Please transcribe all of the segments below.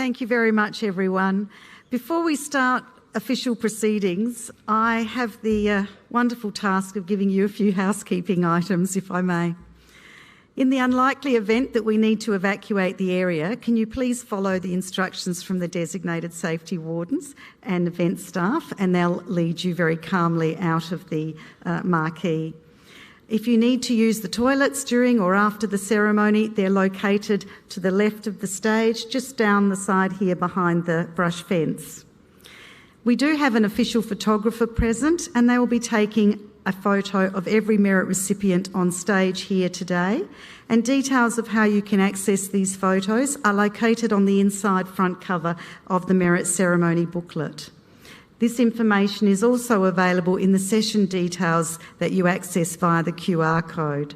Thank you very much, everyone. Before we start official proceedings, I have the wonderful task of giving you a few housekeeping items, if I may. In the unlikely event that we need to evacuate the area, can you please follow the instructions from the designated safety wardens and event staff, and they'll lead you very calmly out of the marquee. If you need to use the toilets during or after the ceremony, they're located to the left of the stage, just down the side here behind the brush fence. We do have an official photographer present, and they will be taking a photo of every merit recipient on stage here today, and details of how you can access these photos are located on the inside front cover of the merit ceremony booklet. This information is also available in the session details that you access via the QR code.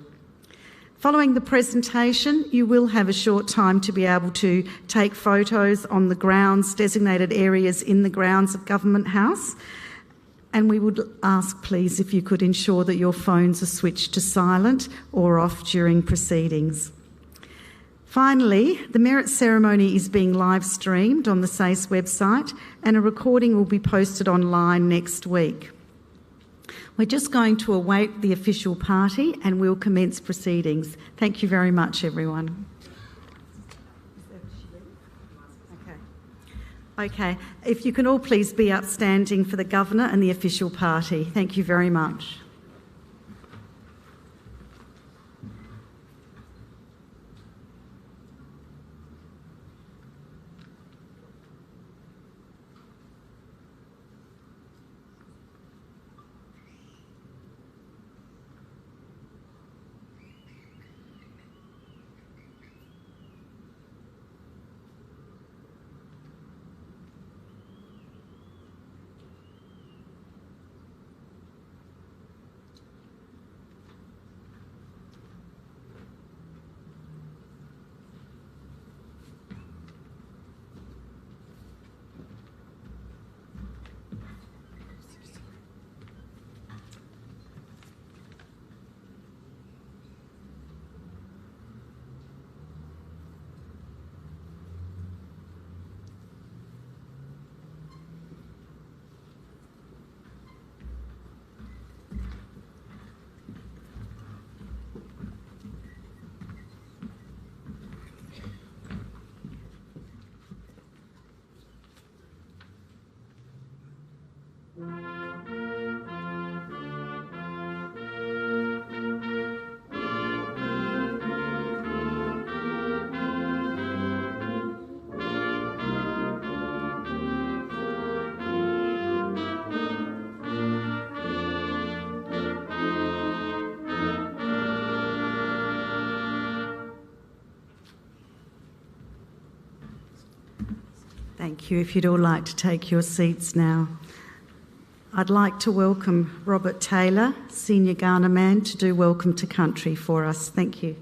Following the presentation, you will have a short time to be able to take photos on the grounds, designated areas in the grounds of Government House. And we would ask, please, if you could ensure that your phones are switched to silent or off during proceedings. Finally, the merit ceremony is being live streamed on the SACE website, and a recording will be posted online next week. We're just going to await the official party and we'll commence proceedings. Thank you very much, everyone. Okay, if you can all please be upstanding for the Governor and the official party. Thank you very much. Thank you. If you'd all like to take your seats now. I'd like to welcome Robert Taylor, Senior Ghana Man, to do Welcome to Country for us. Thank you.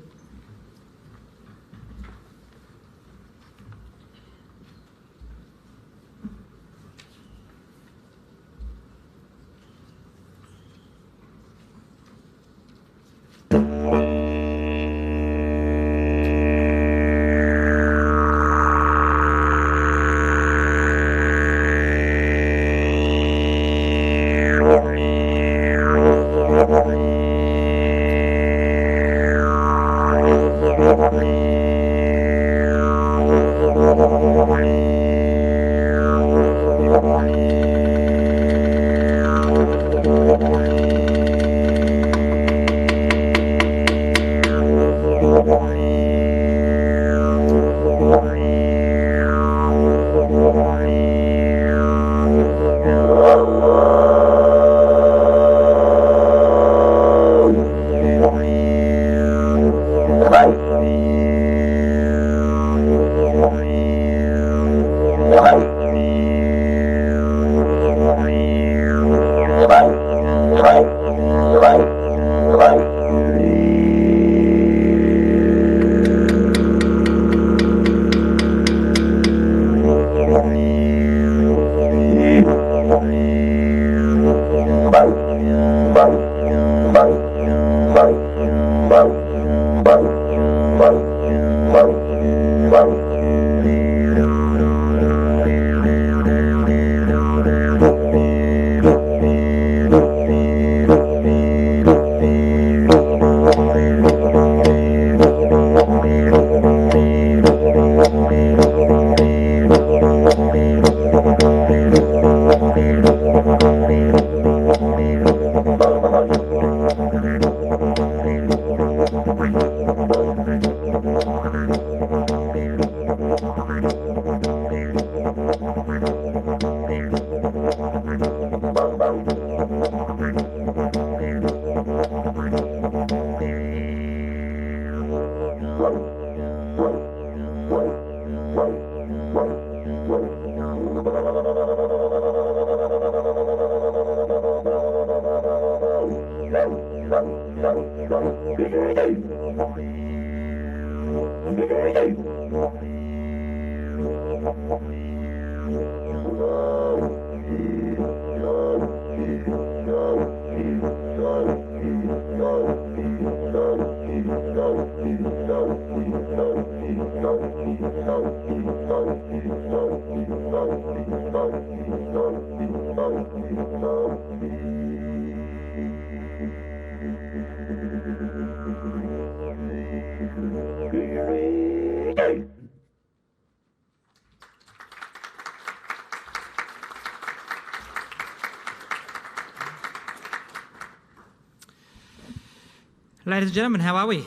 Ladies and gentlemen, how are we?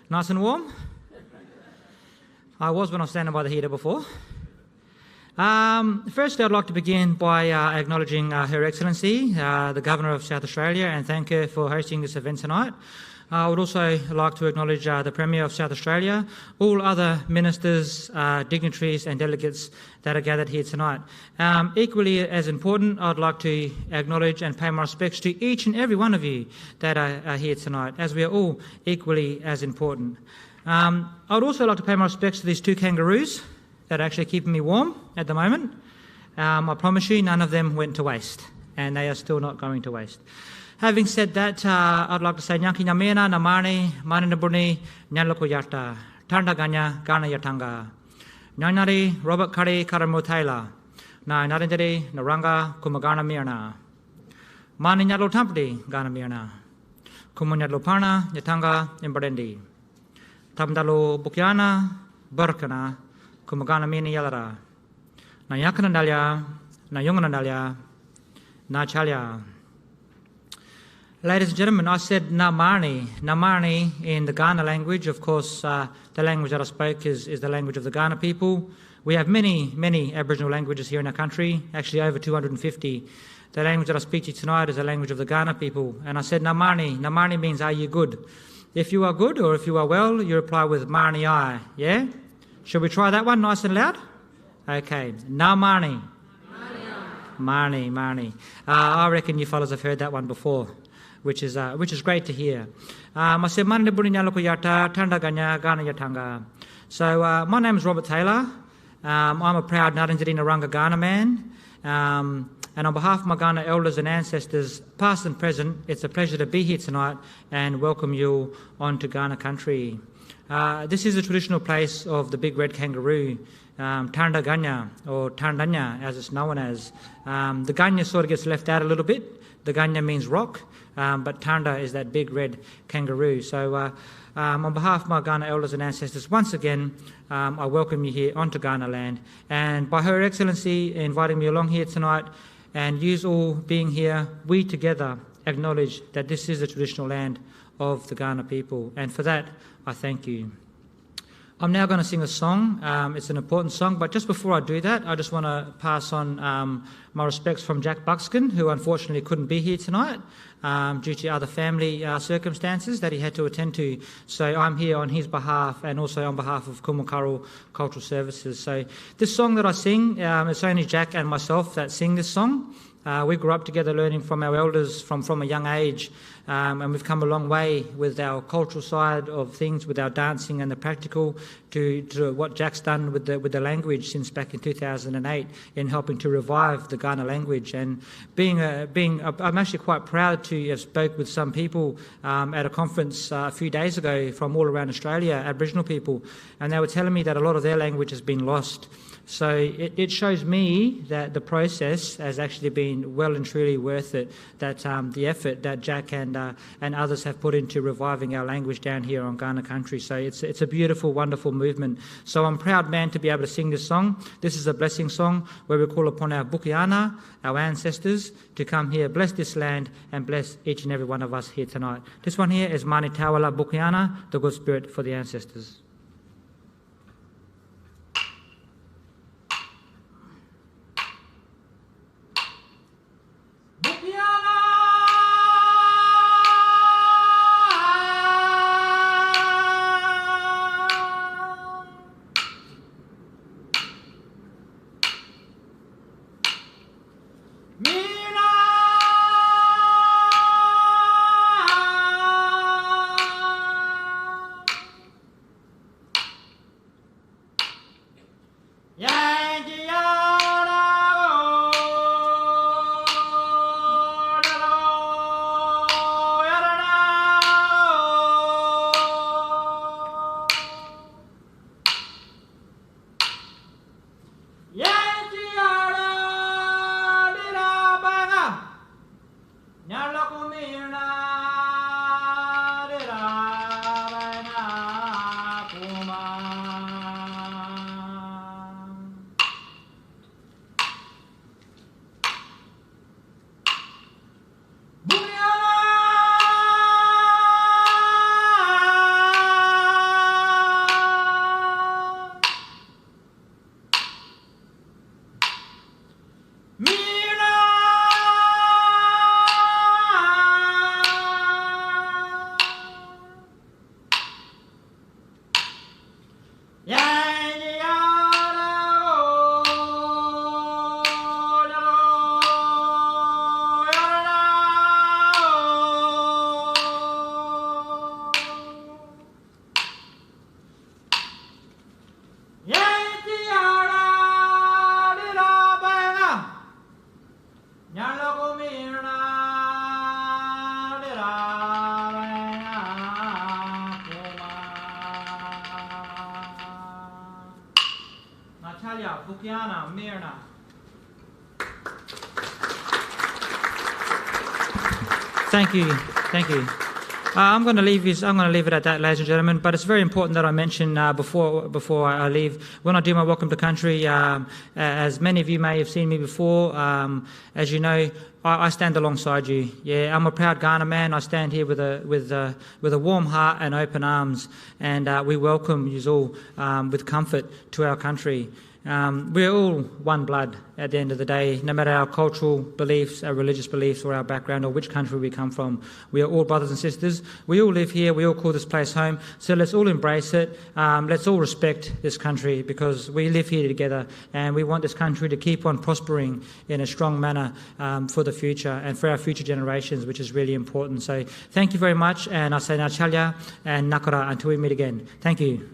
Nice and warm? I was when I was standing by the heater before. Firstly, I'd like to begin by acknowledging Her Excellency, the Governor of South Australia, and thank her for hosting this event tonight. I would also like to acknowledge the Premier of South Australia, all other ministers, dignitaries and delegates that are gathered here tonight. Equally as important, I'd like to acknowledge and pay my respects to each and every one of you that are here tonight, as we are all equally as important. I would also like to pay my respects to these two kangaroos that are actually keeping me warm at the moment. I promise you none of them went to waste, and they are still not going to waste. Having said that, I'd like to say Nyanki Nyamena, Namani, Maninaburni, Nyaloko Yarta, Tanda Ganya, Gana Yatanga, Nyanari, Robert Kari, Karamutaila, Na Narindari, Naranga, Kumagana Mirna, Mani Nyalo Tampdi, Gana Mirna, Kumunyalo Parna, Yatanga, Imbarendi, Tamdalo Bukiana, Burkana, Kumagana Mirna Yalara, Na Yakanandalya, Na Yunganandalya, Na Chalya. Ladies and gentlemen, I said Namarni. Namarni in the Ghana language, of course, the language that I spoke is the language of the Ghana people. We have many Aboriginal languages here in our country, actually over 250. The language that I speak to you tonight is the language of the Ghana people. And I said Namarni. Namarni means, are you good? If you are good or if you are well, you reply with Marni I. Yeah? Shall we try that one nice and loud? Okay. Namarni. Marni. I reckon you fellas have heard that one before, which is great to hear. I said, so my name is Robert Taylor. I'm a proud Ngarrindjeri Naranga Ghana man. And on behalf of my Ghana elders and ancestors, past and present, it's a pleasure to be here tonight and welcome you onto Ghana country. This is the traditional place of the big red kangaroo, Tanda Ganya, or Tandanya as it's known as. The Ganya sort of gets left out a little bit. The Ganya means rock, but Tanda is that big red kangaroo. So on behalf of my Ghana elders and ancestors, once again, I welcome you here onto Ghana land. And by Her Excellency inviting me along here tonight, and yous all being here, we together acknowledge that this is the traditional land of the Ghana people. And for that, I thank you. I'm now going to sing a song. It's an important song, but just before I do that, I just want to pass on my respects from Jack Buckskin, who unfortunately couldn't be here tonight due to other family circumstances that he had to attend to. So I'm here on his behalf and also on behalf of Kumakaru Cultural Services. So this song that I sing, it's only Jack and myself that sing this song. We grew up together learning from our elders from a young age, and we've come a long way with our cultural side of things, with our dancing and the practical, to what Jack's done with the language since back in 2008 in helping to revive the Ghana language. And I'm actually quite proud to have spoke with some people at a conference a few days ago from all around Australia, Aboriginal people, and they were telling me that a lot of their language has been lost. So it shows me that the process has actually been well and truly worth it, that the effort that Jack and others have put into reviving our language down here on Ghana country. So it's a beautiful, wonderful movement. So I'm proud, man, to be able to sing this song. This is a blessing song where we call upon our Bukiana, our ancestors, to come here, bless this land and bless each and every one of us here tonight. This one here is Mani Tawala Bukiana, the good spirit for the ancestors. Thank you. I'm going to leave it at that, ladies and gentlemen. But it's very important that I mention before I leave, when I do my Welcome to Country, as many of you may have seen me before, as you know, I stand alongside you. Yeah, I'm a proud Kaurna man. I stand here with a warm heart and open arms, and we welcome you all with comfort to our country. We're all one blood at the end of the day, no matter our cultural beliefs, our religious beliefs, or our background, or which country we come from. We are all brothers and sisters. We all live here. We all call this place home. So let's all embrace it. Let's all respect this country, because we live here together, and we want this country to keep on prospering in a strong manner for the future and for our future generations, which is really important. So thank you very much, and I say ngā chalia and nakara until we meet again. Thank you.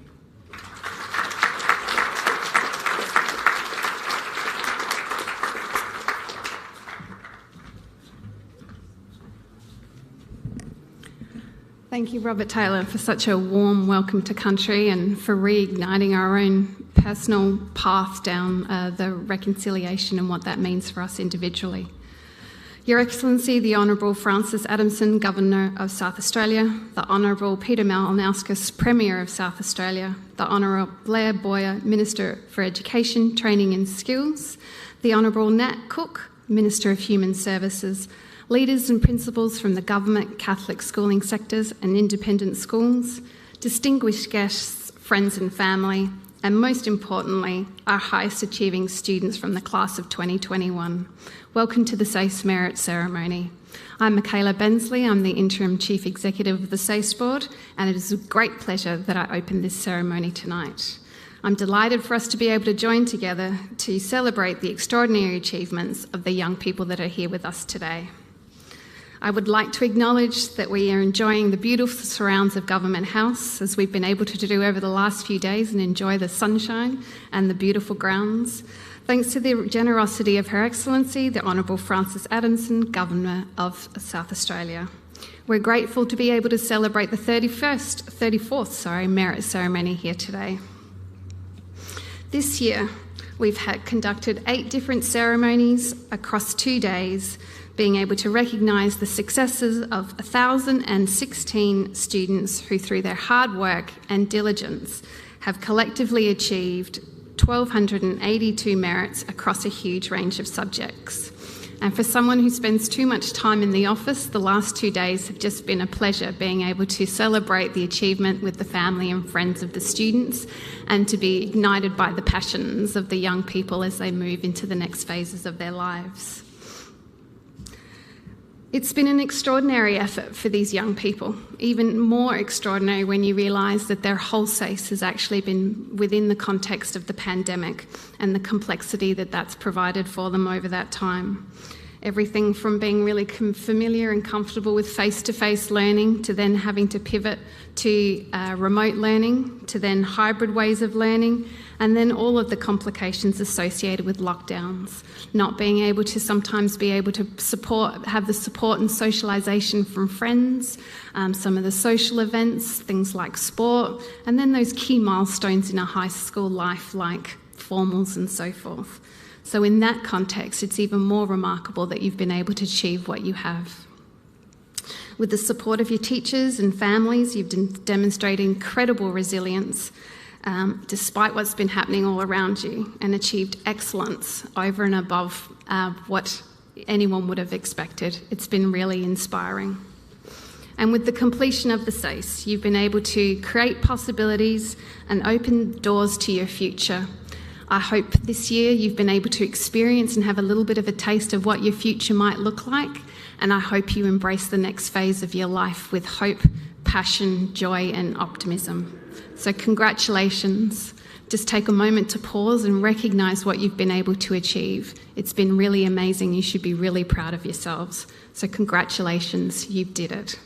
Thank you, Robert Taylor, for such a warm welcome to country and for reigniting our own personal path down the reconciliation and what that means for us individually. Your Excellency, the Honourable Francis Adamson, Governor of South Australia, the Honourable Peter Malinauskas, Premier of South Australia, the Honourable Blair Boyer, Minister for Education, Training and Skills, the Honourable Nat Cook, Minister of Human Services, leaders and principals from the government, Catholic schooling sectors and independent schools, distinguished guests, friends and family, and most importantly, our highest achieving students from the class of 2021. Welcome to the SACE Merit Ceremony. I'm Michaela Bensley, I'm the Interim Chief Executive of the SACE Board, and it is a great pleasure that I open this ceremony tonight. I'm delighted for us to be able to join together to celebrate the extraordinary achievements of the young people that are here with us today. I would like to acknowledge that we are enjoying the beautiful surrounds of Government House, as we've been able to do over the last few days, and enjoy the sunshine and the beautiful grounds, thanks to the generosity of Her Excellency, the Honourable Francis Adamson, Governor of South Australia. We're grateful to be able to celebrate the 34th Merit Ceremony here today. This year, we've conducted 8 different ceremonies across 2 days, being able to recognise the successes of 1,016 students who, through their hard work and diligence, have collectively achieved 1,282 merits across a huge range of subjects. And for someone who spends too much time in the office, the last 2 days have just been a pleasure, being able to celebrate the achievement with the family and friends of the students, and to be ignited by the passions of the young people as they move into the next phases of their lives. It's been an extraordinary effort for these young people, even more extraordinary when you realise that their whole SACE has actually been within the context of the pandemic and the complexity that that's provided for them over that time. Everything from being really familiar and comfortable with face-to-face learning to then having to pivot to remote learning to then hybrid ways of learning, and then all of the complications associated with lockdowns, not being able to sometimes be able to have the support and socialisation from friends, some of the social events, things like sport, and then those key milestones in a high school life like formals and so forth. So in that context, it's even more remarkable that you've been able to achieve what you have. With the support of your teachers and families, you've demonstrated incredible resilience despite what's been happening all around you, and achieved excellence over and above what anyone would have expected. It's been really inspiring. And with the completion of the SACE, you've been able to create possibilities and open doors to your future. I hope this year you've been able to experience and have a little bit of a taste of what your future might look like, and I hope you embrace the next phase of your life with hope, passion, joy and optimism. So congratulations. Just take a moment to pause and recognise what you've been able to achieve. It's been really amazing. You should be really proud of yourselves. So congratulations, you did it.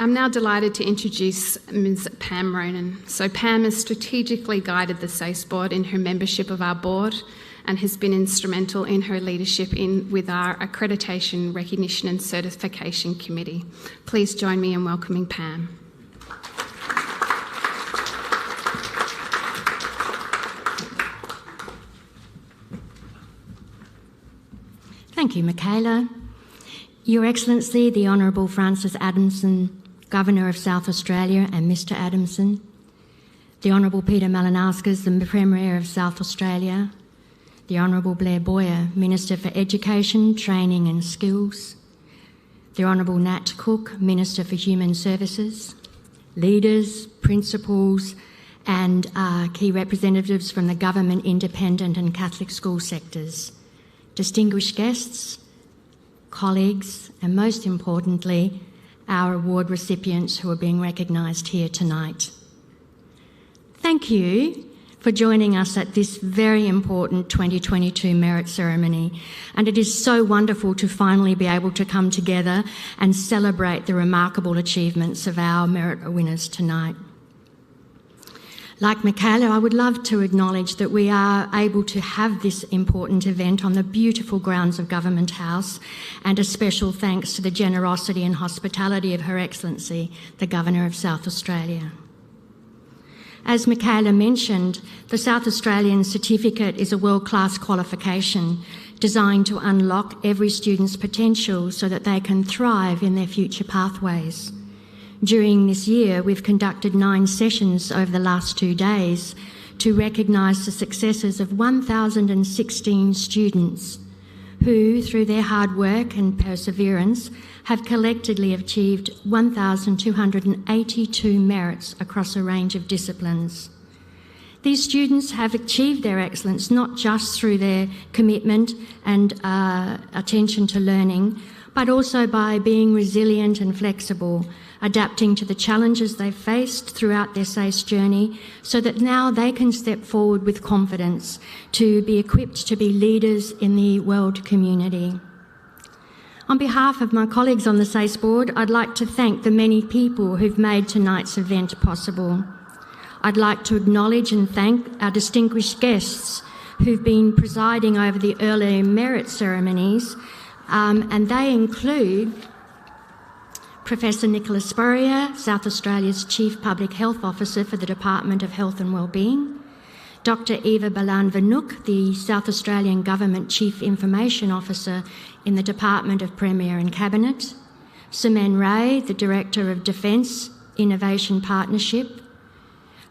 I'm now delighted to introduce Ms. Pam Ronan. So Pam has strategically guided the SACE board in her membership of our board and has been instrumental in her leadership with our Accreditation, Recognition and Certification Committee. Please join me in welcoming Pam. Thank you, Michaela. Your Excellency, the Honourable Francis Adamson, Governor of South Australia, and Mr Adamson, the Honourable Peter Malinauskas, the Premier of South Australia, the Honourable Blair Boyer, Minister for Education, Training and Skills, the Honourable Nat Cook, Minister for Human Services, leaders, principals and key representatives from the government, independent and Catholic school sectors, distinguished guests, colleagues, and most importantly, our award recipients who are being recognised here tonight. Thank you for joining us at this very important 2022 merit ceremony, and it is so wonderful to finally be able to come together and celebrate the remarkable achievements of our merit winners tonight. Like Michaela, I would love to acknowledge that we are able to have this important event on the beautiful grounds of Government House, and a special thanks to the generosity and hospitality of Her Excellency, the Governor of South Australia. As Michaela mentioned, the South Australian Certificate is a world-class qualification designed to unlock every student's potential so that they can thrive in their future pathways. During this year, we've conducted 9 sessions over the last 2 days to recognise the successes of 1,016 students who, through their hard work and perseverance, have collectively achieved 1,282 merits across a range of disciplines. These students have achieved their excellence not just through their commitment and attention to learning, but also by being resilient and flexible, adapting to the challenges they've faced throughout their SACE journey, so that now they can step forward with confidence to be equipped to be leaders in the world community. On behalf of my colleagues on the SACE board, I'd like to thank the many people who've made tonight's event possible. I'd like to acknowledge and thank our distinguished guests who've been presiding over the early merit ceremonies, and they include Professor Nicholas Spurrier, South Australia's Chief Public Health Officer for the Department of Health and Wellbeing, Dr Eva Balan-Vanuk, the South Australian Government Chief Information Officer in the Department of Premier and Cabinet, Semen Ray, the Director of Defence Innovation Partnership,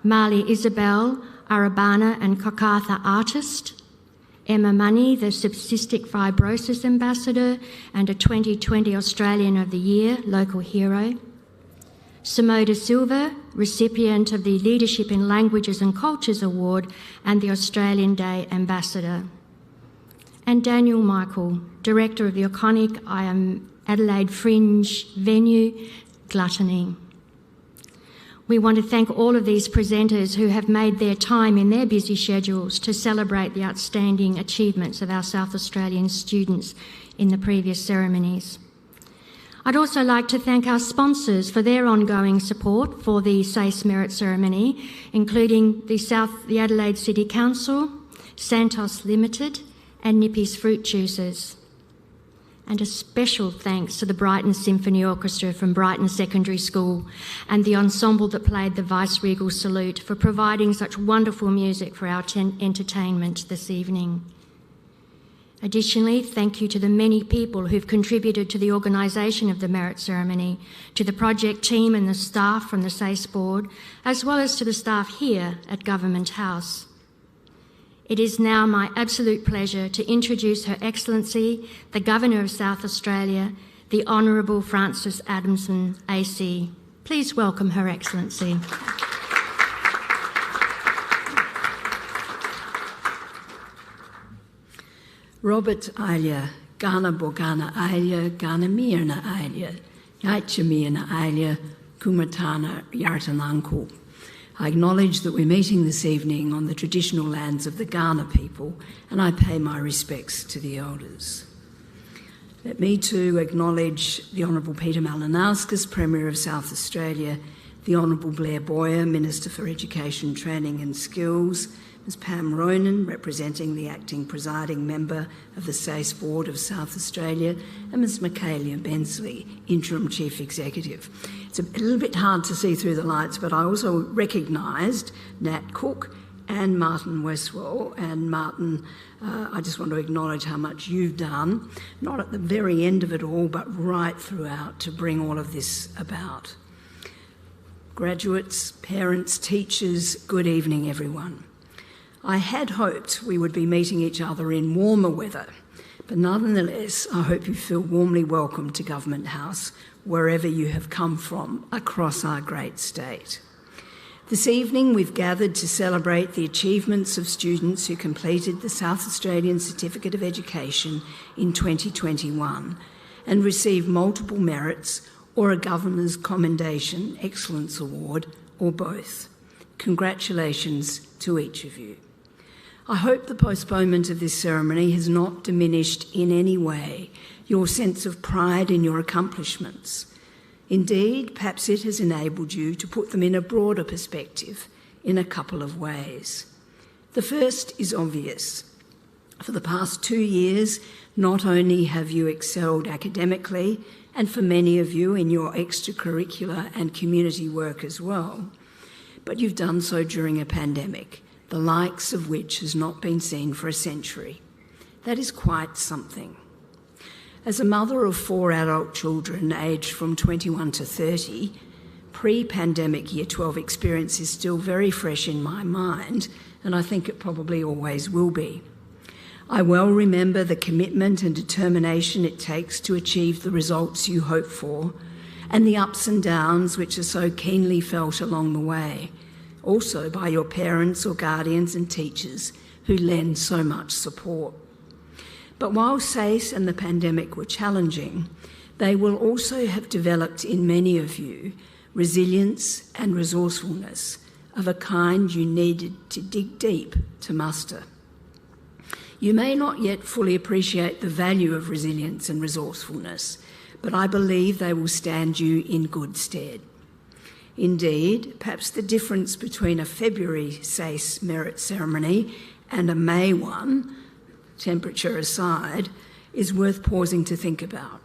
Marley Isabel, Arabana and Kokartha artist, Emma Money, the Cystic Fibrosis Ambassador and a 2020 Australian of the Year local hero, Simoda Silva, recipient of the Leadership in Languages and Cultures Award and the Australian Day Ambassador, and Daniel Michael, Director of the iconic Adelaide Fringe venue, Gluttony. We want to thank all of these presenters who have made their time in their busy schedules to celebrate the outstanding achievements of our South Australian students in the previous ceremonies. I'd also like to thank our sponsors for their ongoing support for the SACE Merit Ceremony, including the Adelaide City Council, Santos Limited and Nippy's Fruit Juices. And a special thanks to the Brighton Symphony Orchestra from Brighton Secondary School and the ensemble that played the Vice-Regal Salute for providing such wonderful music for our entertainment this evening. Additionally, thank you to the many people who've contributed to the organisation of the Merit Ceremony, to the project team and the staff from the SACE Board, as well as to the staff here at Government House. It is now my absolute pleasure to introduce Her Excellency, the Governor of South Australia, the Honourable Frances Adamson, AC. Please welcome Her Excellency. Robert Alia, Gana Bogana Alia, Gana Mirna Alia, Yaitcha Mirna Alia, Kumatana Yartananku. I acknowledge that we're meeting this evening on the traditional lands of the Kaurna people, and I pay my respects to the elders. Let me too acknowledge the Honourable Peter Malinauskas, Premier of South Australia, the Honourable Blair Boyer, Minister for Education, Training and Skills, Ms Pam Ronan, representing the Acting Presiding Member of the SACE Board of South Australia, and Ms Michaelia Bensley, Interim Chief Executive. It's a little bit hard to see through the lights, but I also recognised Nat Cook and Martin Westwell. And Martin, I just want to acknowledge how much you've done, not at the very end of it all, but right throughout to bring all of this about. Graduates, parents, teachers, good evening, everyone. I had hoped we would be meeting each other in warmer weather, but nonetheless, I hope you feel warmly welcome to Government House, wherever you have come from across our great state. This evening, we've gathered to celebrate the achievements of students who completed the South Australian Certificate of Education in 2021 and received multiple merits or a Governor's Commendation Excellence Award, or both. Congratulations to each of you. I hope the postponement of this ceremony has not diminished in any way your sense of pride in your accomplishments. Indeed, perhaps it has enabled you to put them in a broader perspective in a couple of ways. The first is obvious. For the past 2 years, not only have you excelled academically, and for many of you in your extracurricular and community work as well, but you've done so during a pandemic, the likes of which has not been seen for a century. That is quite something. As a mother of 4 adult children aged from 21 to 30, pre-pandemic Year 12 experience is still very fresh in my mind, and I think it probably always will be. I well remember the commitment and determination it takes to achieve the results you hope for, and the ups and downs which are so keenly felt along the way, also by your parents or guardians and teachers who lend so much support. But while SACE and the pandemic were challenging, they will also have developed in many of you resilience and resourcefulness of a kind you needed to dig deep to muster. You may not yet fully appreciate the value of resilience and resourcefulness, but I believe they will stand you in good stead. Indeed, perhaps the difference between a February SACE merit ceremony and a May one, temperature aside, is worth pausing to think about.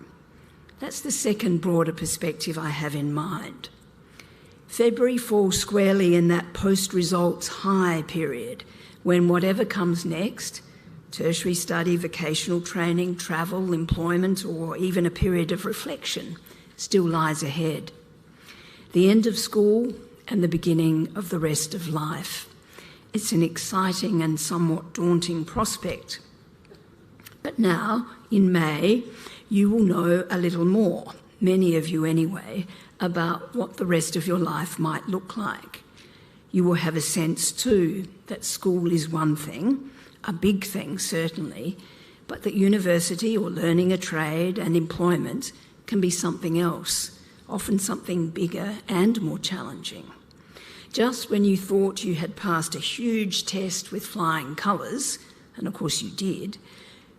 That's the second broader perspective I have in mind. February falls squarely in that post-results high period when whatever comes next, tertiary study, vocational training, travel, employment, or even a period of reflection, still lies ahead. The end of school and the beginning of the rest of life. It's an exciting and somewhat daunting prospect. But now, in May, you will know a little more, many of you anyway, about what the rest of your life might look like. You will have a sense too that school is one thing, a big thing certainly, but that university or learning a trade and employment can be something else, often something bigger and more challenging. Just when you thought you had passed a huge test with flying colours, and of course you did,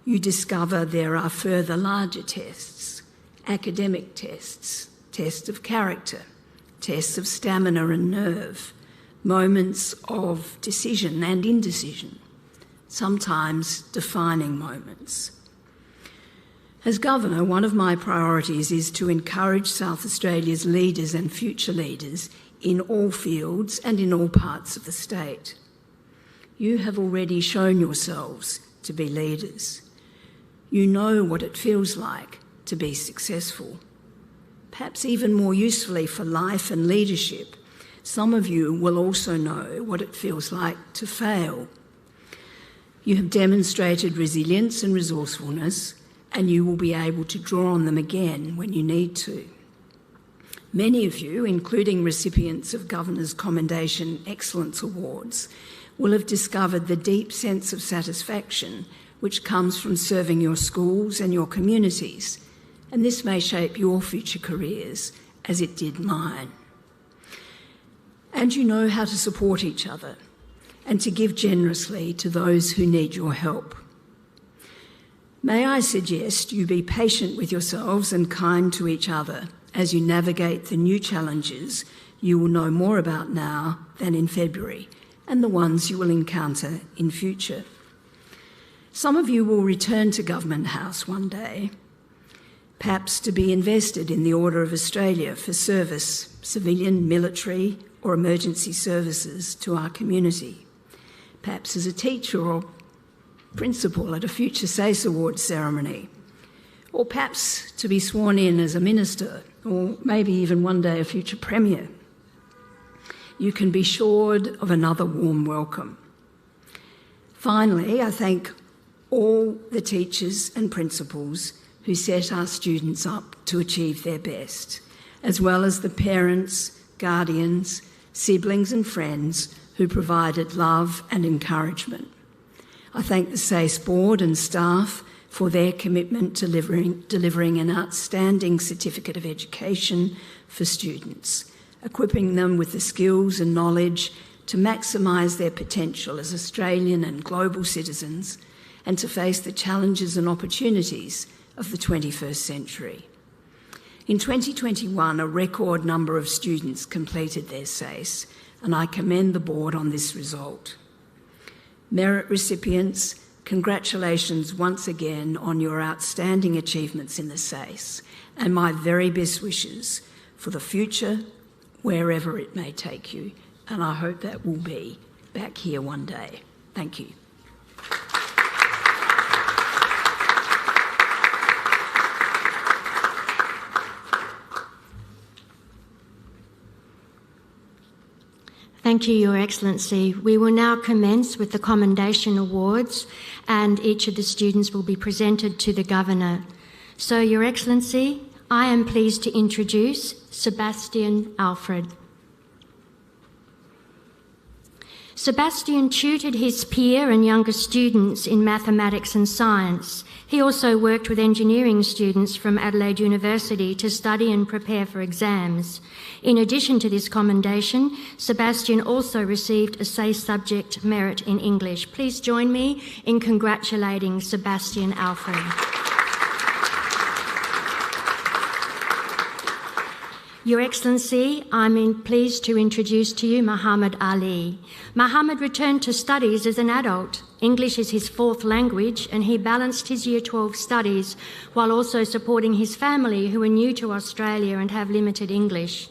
you discover there are further larger tests, academic tests, tests of character, tests of stamina and nerve, moments of decision and indecision, sometimes defining moments. As Governor, one of my priorities is to encourage South Australia's leaders and future leaders in all fields and in all parts of the state. You have already shown yourselves to be leaders. You know what it feels like to be successful. Perhaps even more usefully for life and leadership, some of you will also know what it feels like to fail. You have demonstrated resilience and resourcefulness, and you will be able to draw on them again when you need to. Many of you, including recipients of Governor's Commendation Excellence Awards, will have discovered the deep sense of satisfaction which comes from serving your schools and your communities, and this may shape your future careers as it did mine. And you know how to support each other and to give generously to those who need your help. May I suggest you be patient with yourselves and kind to each other as you navigate the new challenges you will know more about now than in February, and the ones you will encounter in future. Some of you will return to Government House one day, perhaps to be invested in the Order of Australia for service, civilian, military or emergency services to our community, perhaps as a teacher or principal at a future SACE Awards ceremony, or perhaps to be sworn in as a minister, or maybe even one day a future premier. You can be assured of another warm welcome. Finally, I thank all the teachers and principals who set our students up to achieve their best, as well as the parents, guardians, siblings and friends who provided love and encouragement. I thank the SACE board and staff for their commitment to delivering an outstanding certificate of education for students, equipping them with the skills and knowledge to maximise their potential as Australian and global citizens and to face the challenges and opportunities of the 21st century. In 2021, a record number of students completed their SACE, and I commend the board on this result. Merit recipients, congratulations once again on your outstanding achievements in the SACE, and my very best wishes for the future, wherever it may take you, and I hope that will be back here one day. Thank you. Thank you, Your Excellency. We will now commence with the Commendation Awards, and each of the students will be presented to the Governor. So, Your Excellency, I am pleased to introduce Sebastian Alfred. Sebastian tutored his peer and younger students in mathematics and science. He also worked with engineering students from Adelaide University to study and prepare for exams. In addition to this commendation, Sebastian also received a SACE subject merit in English. Please join me in congratulating Sebastian Alfred. Your Excellency, I'm pleased to introduce to you Muhammad Ali. Muhammad returned to studies as an adult. English is his fourth language, and he balanced his Year 12 studies while also supporting his family who are new to Australia and have limited English.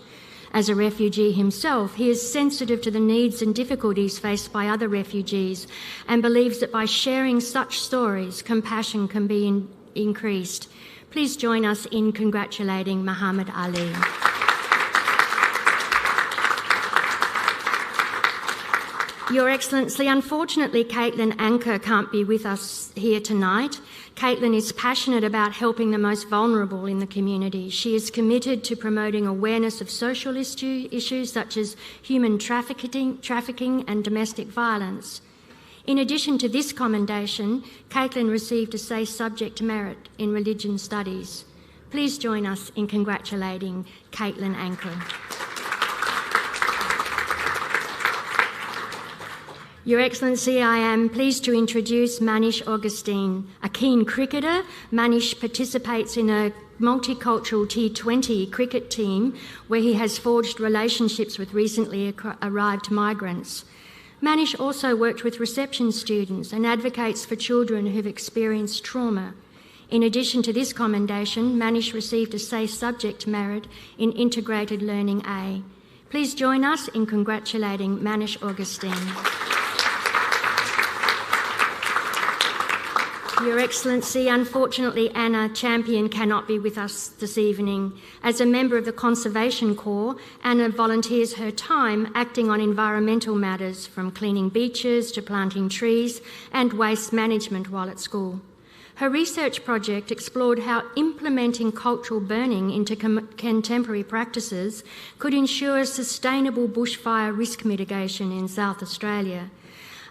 As a refugee himself, he is sensitive to the needs and difficulties faced by other refugees and believes that by sharing such stories, compassion can be increased. Please join us in congratulating Muhammad Ali. Your Excellency, unfortunately, Caitlin Anker can't be with us here tonight. Caitlin is passionate about helping the most vulnerable in the community. She is committed to promoting awareness of social issues such as human trafficking and domestic violence. In addition to this commendation, Caitlin received a SACE subject merit in religion studies. Please join us in congratulating Caitlin Anker. Your Excellency, I am pleased to introduce Manish Augustine, a keen cricketer. Manish participates in a multicultural T20 cricket team where he has forged relationships with recently arrived migrants. Manish also worked with reception students and advocates for children who've experienced trauma. In addition to this commendation, Manish received a Safe Subject Merit in Integrated Learning A. Please join us in congratulating Manish Augustine. Your Excellency, unfortunately Anna Champion cannot be with us this evening. As a member of the Conservation Corps, Anna volunteers her time acting on environmental matters, from cleaning beaches to planting trees and waste management while at school. Her research project explored how implementing cultural burning into contemporary practices could ensure sustainable bushfire risk mitigation in South Australia.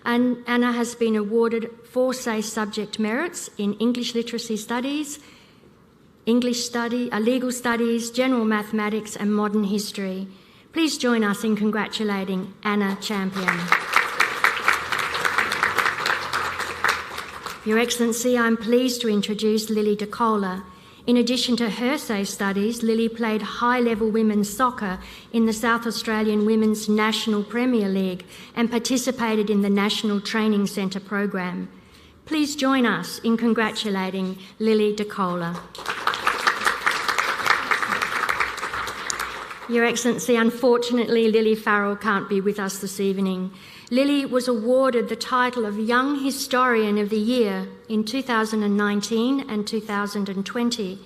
And Anna has been awarded 4 Safe Subject Merits in English Literacy Studies, Legal Studies, General Mathematics and Modern History. Please join us in congratulating Anna Champion. Your Excellency, I'm pleased to introduce Lily DeCola. In addition to her Safe Studies, Lily played high-level women's soccer in the South Australian Women's National Premier League and participated in the National Training Centre program. Please join us in congratulating Lily DeCola. Your Excellency, unfortunately, Lily Farrell can't be with us this evening. Lily was awarded the title of Young Historian of the Year in 2019 and 2020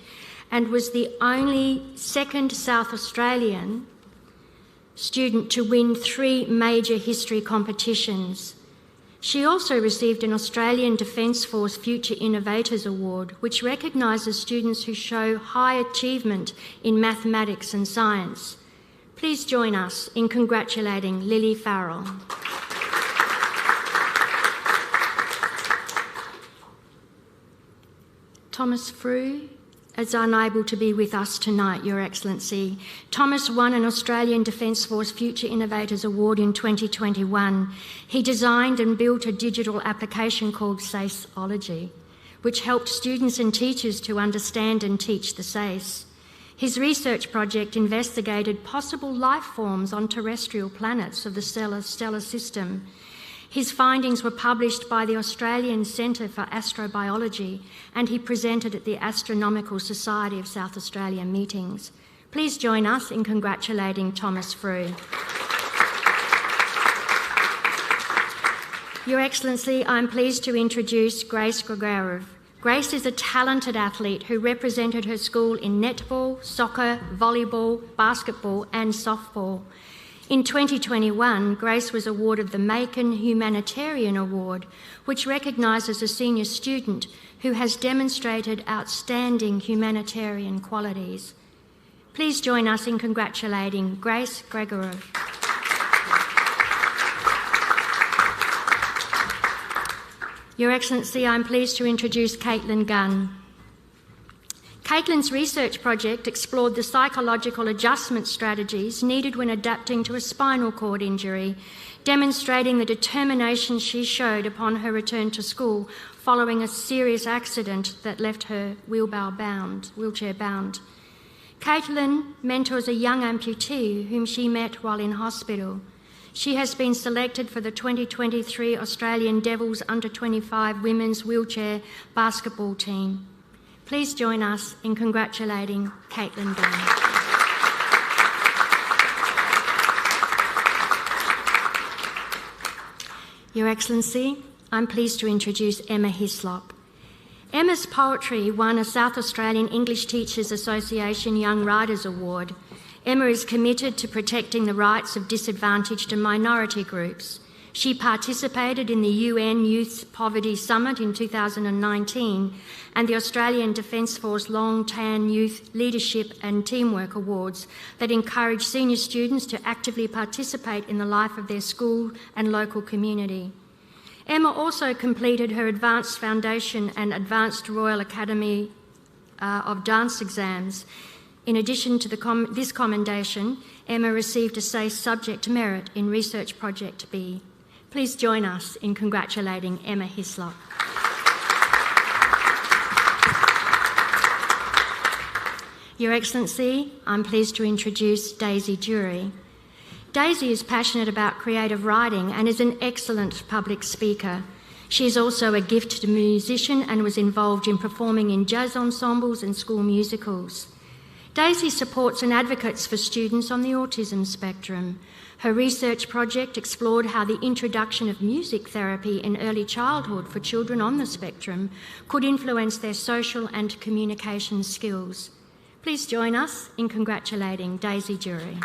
and was the only second South Australian student to win 3 major history competitions. She also received an Australian Defence Force Future Innovators Award, which recognises students who show high achievement in mathematics and science. Please join us in congratulating Lily Farrell. Thomas Frew is unable to be with us tonight, Your Excellency. Thomas won an Australian Defence Force Future Innovators Award in 2021. He designed and built a digital application called SACEology, which helped students and teachers to understand and teach the SACE. His research project investigated possible life forms on terrestrial planets of the stellar system. His findings were published by the Australian Centre for Astrobiology, and he presented at the Astronomical Society of South Australia meetings. Please join us in congratulating Thomas Frew. Your Excellency, I'm pleased to introduce Grace Gregorov. Grace is a talented athlete who represented her school in netball, soccer, volleyball, basketball and softball. In 2021, Grace was awarded the Macon Humanitarian Award, which recognises a senior student who has demonstrated outstanding humanitarian qualities. Please join us in congratulating Grace Gregorov. Your Excellency, I'm pleased to introduce Caitlin Gunn. Caitlin's research project explored the psychological adjustment strategies needed when adapting to a spinal cord injury, demonstrating the determination she showed upon her return to school following a serious accident that left her wheelchair bound. Caitlin mentors a young amputee whom she met while in hospital. She has been selected for the 2023 Australian Devils Under-25 Women's Wheelchair Basketball team. Please join us in congratulating Caitlin Gunn. Your Excellency, I'm pleased to introduce Emma Hislop. Emma's poetry won a South Australian English Teachers Association Young Writers Award. Emma is committed to protecting the rights of disadvantaged and minority groups. She participated in the UN Youth Poverty Summit in 2019 and the Australian Defence Force Long Tan Youth Leadership and Teamwork Awards that encourage senior students to actively participate in the life of their school and local community. Emma also completed her Advanced Foundation and Advanced Royal Academy of Dance exams. In addition to this commendation, Emma received a Safe Subject Merit in Research Project B. Please join us in congratulating Emma Hislop. Your Excellency, I'm pleased to introduce Daisy Jury. Daisy is passionate about creative writing and is an excellent public speaker. She is also a gifted musician and was involved in performing in jazz ensembles and school musicals. Daisy supports and advocates for students on the autism spectrum. Her research project explored how the introduction of music therapy in early childhood for children on the spectrum could influence their social and communication skills. Please join us in congratulating Daisy Jury.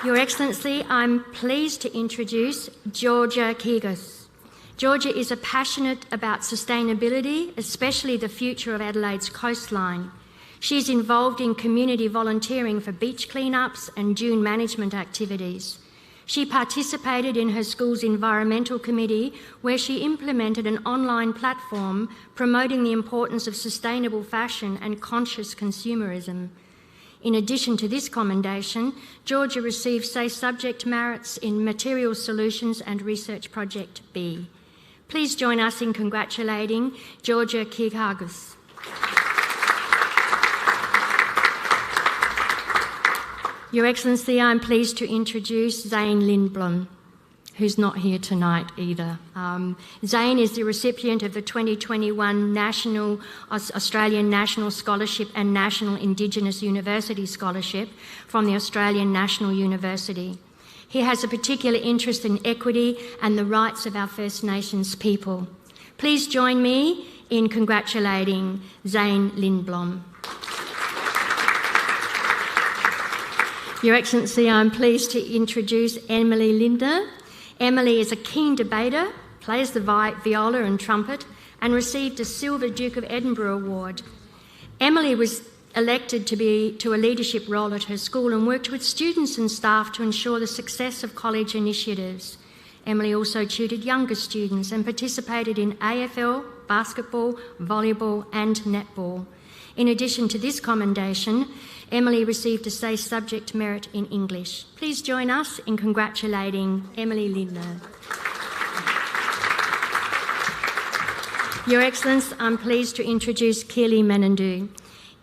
Your Excellency, I'm pleased to introduce Georgia Kigus. Georgia is passionate about sustainability, especially the future of Adelaide's coastline. She is involved in community volunteering for beach cleanups and dune management activities. She participated in her school's environmental committee, where she implemented an online platform promoting the importance of sustainable fashion and conscious consumerism. In addition to this commendation, Georgia received Say Subject Merits in Material Solutions and Research Project B. Please join us in congratulating Georgia Kigus. Your Excellency, I'm pleased to introduce Zane Lindblom, who's not here tonight either. Zane is the recipient of the 2021 Australian National Scholarship and National Indigenous University Scholarship from the Australian National University. He has a particular interest in equity and the rights of our First Nations people. Please join me in congratulating Zane Lindblom. Your Excellency, I'm pleased to introduce Emily Linder. Emily is a keen debater, plays the viola and trumpet, and received a Silver Duke of Edinburgh Award. Emily was elected to a leadership role at her school and worked with students and staff to ensure the success of college initiatives. Emily also tutored younger students and participated in AFL, basketball, volleyball, and netball. In addition to this commendation, Emily received a Say Subject Merit in English. Please join us in congratulating Emily Linder. Your Excellence, I'm pleased to introduce Keely Menandu.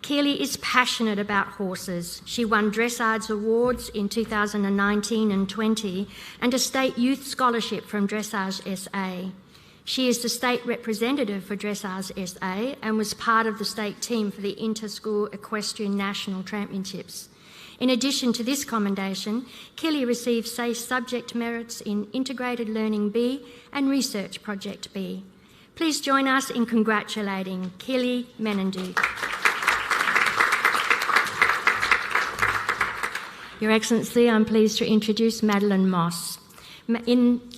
Keely is passionate about horses. She won Dressage Awards in 2019 and 20 and a State Youth Scholarship from Dressage SA. She is the state representative for Dressage SA and was part of the state team for the Inter-School Equestrian National Championships. In addition to this commendation, Keely received Say Subject Merits in Integrated Learning B and Research Project B. Please join us in congratulating Keely Menandu. Your Excellency, I'm pleased to introduce Madeleine Moss.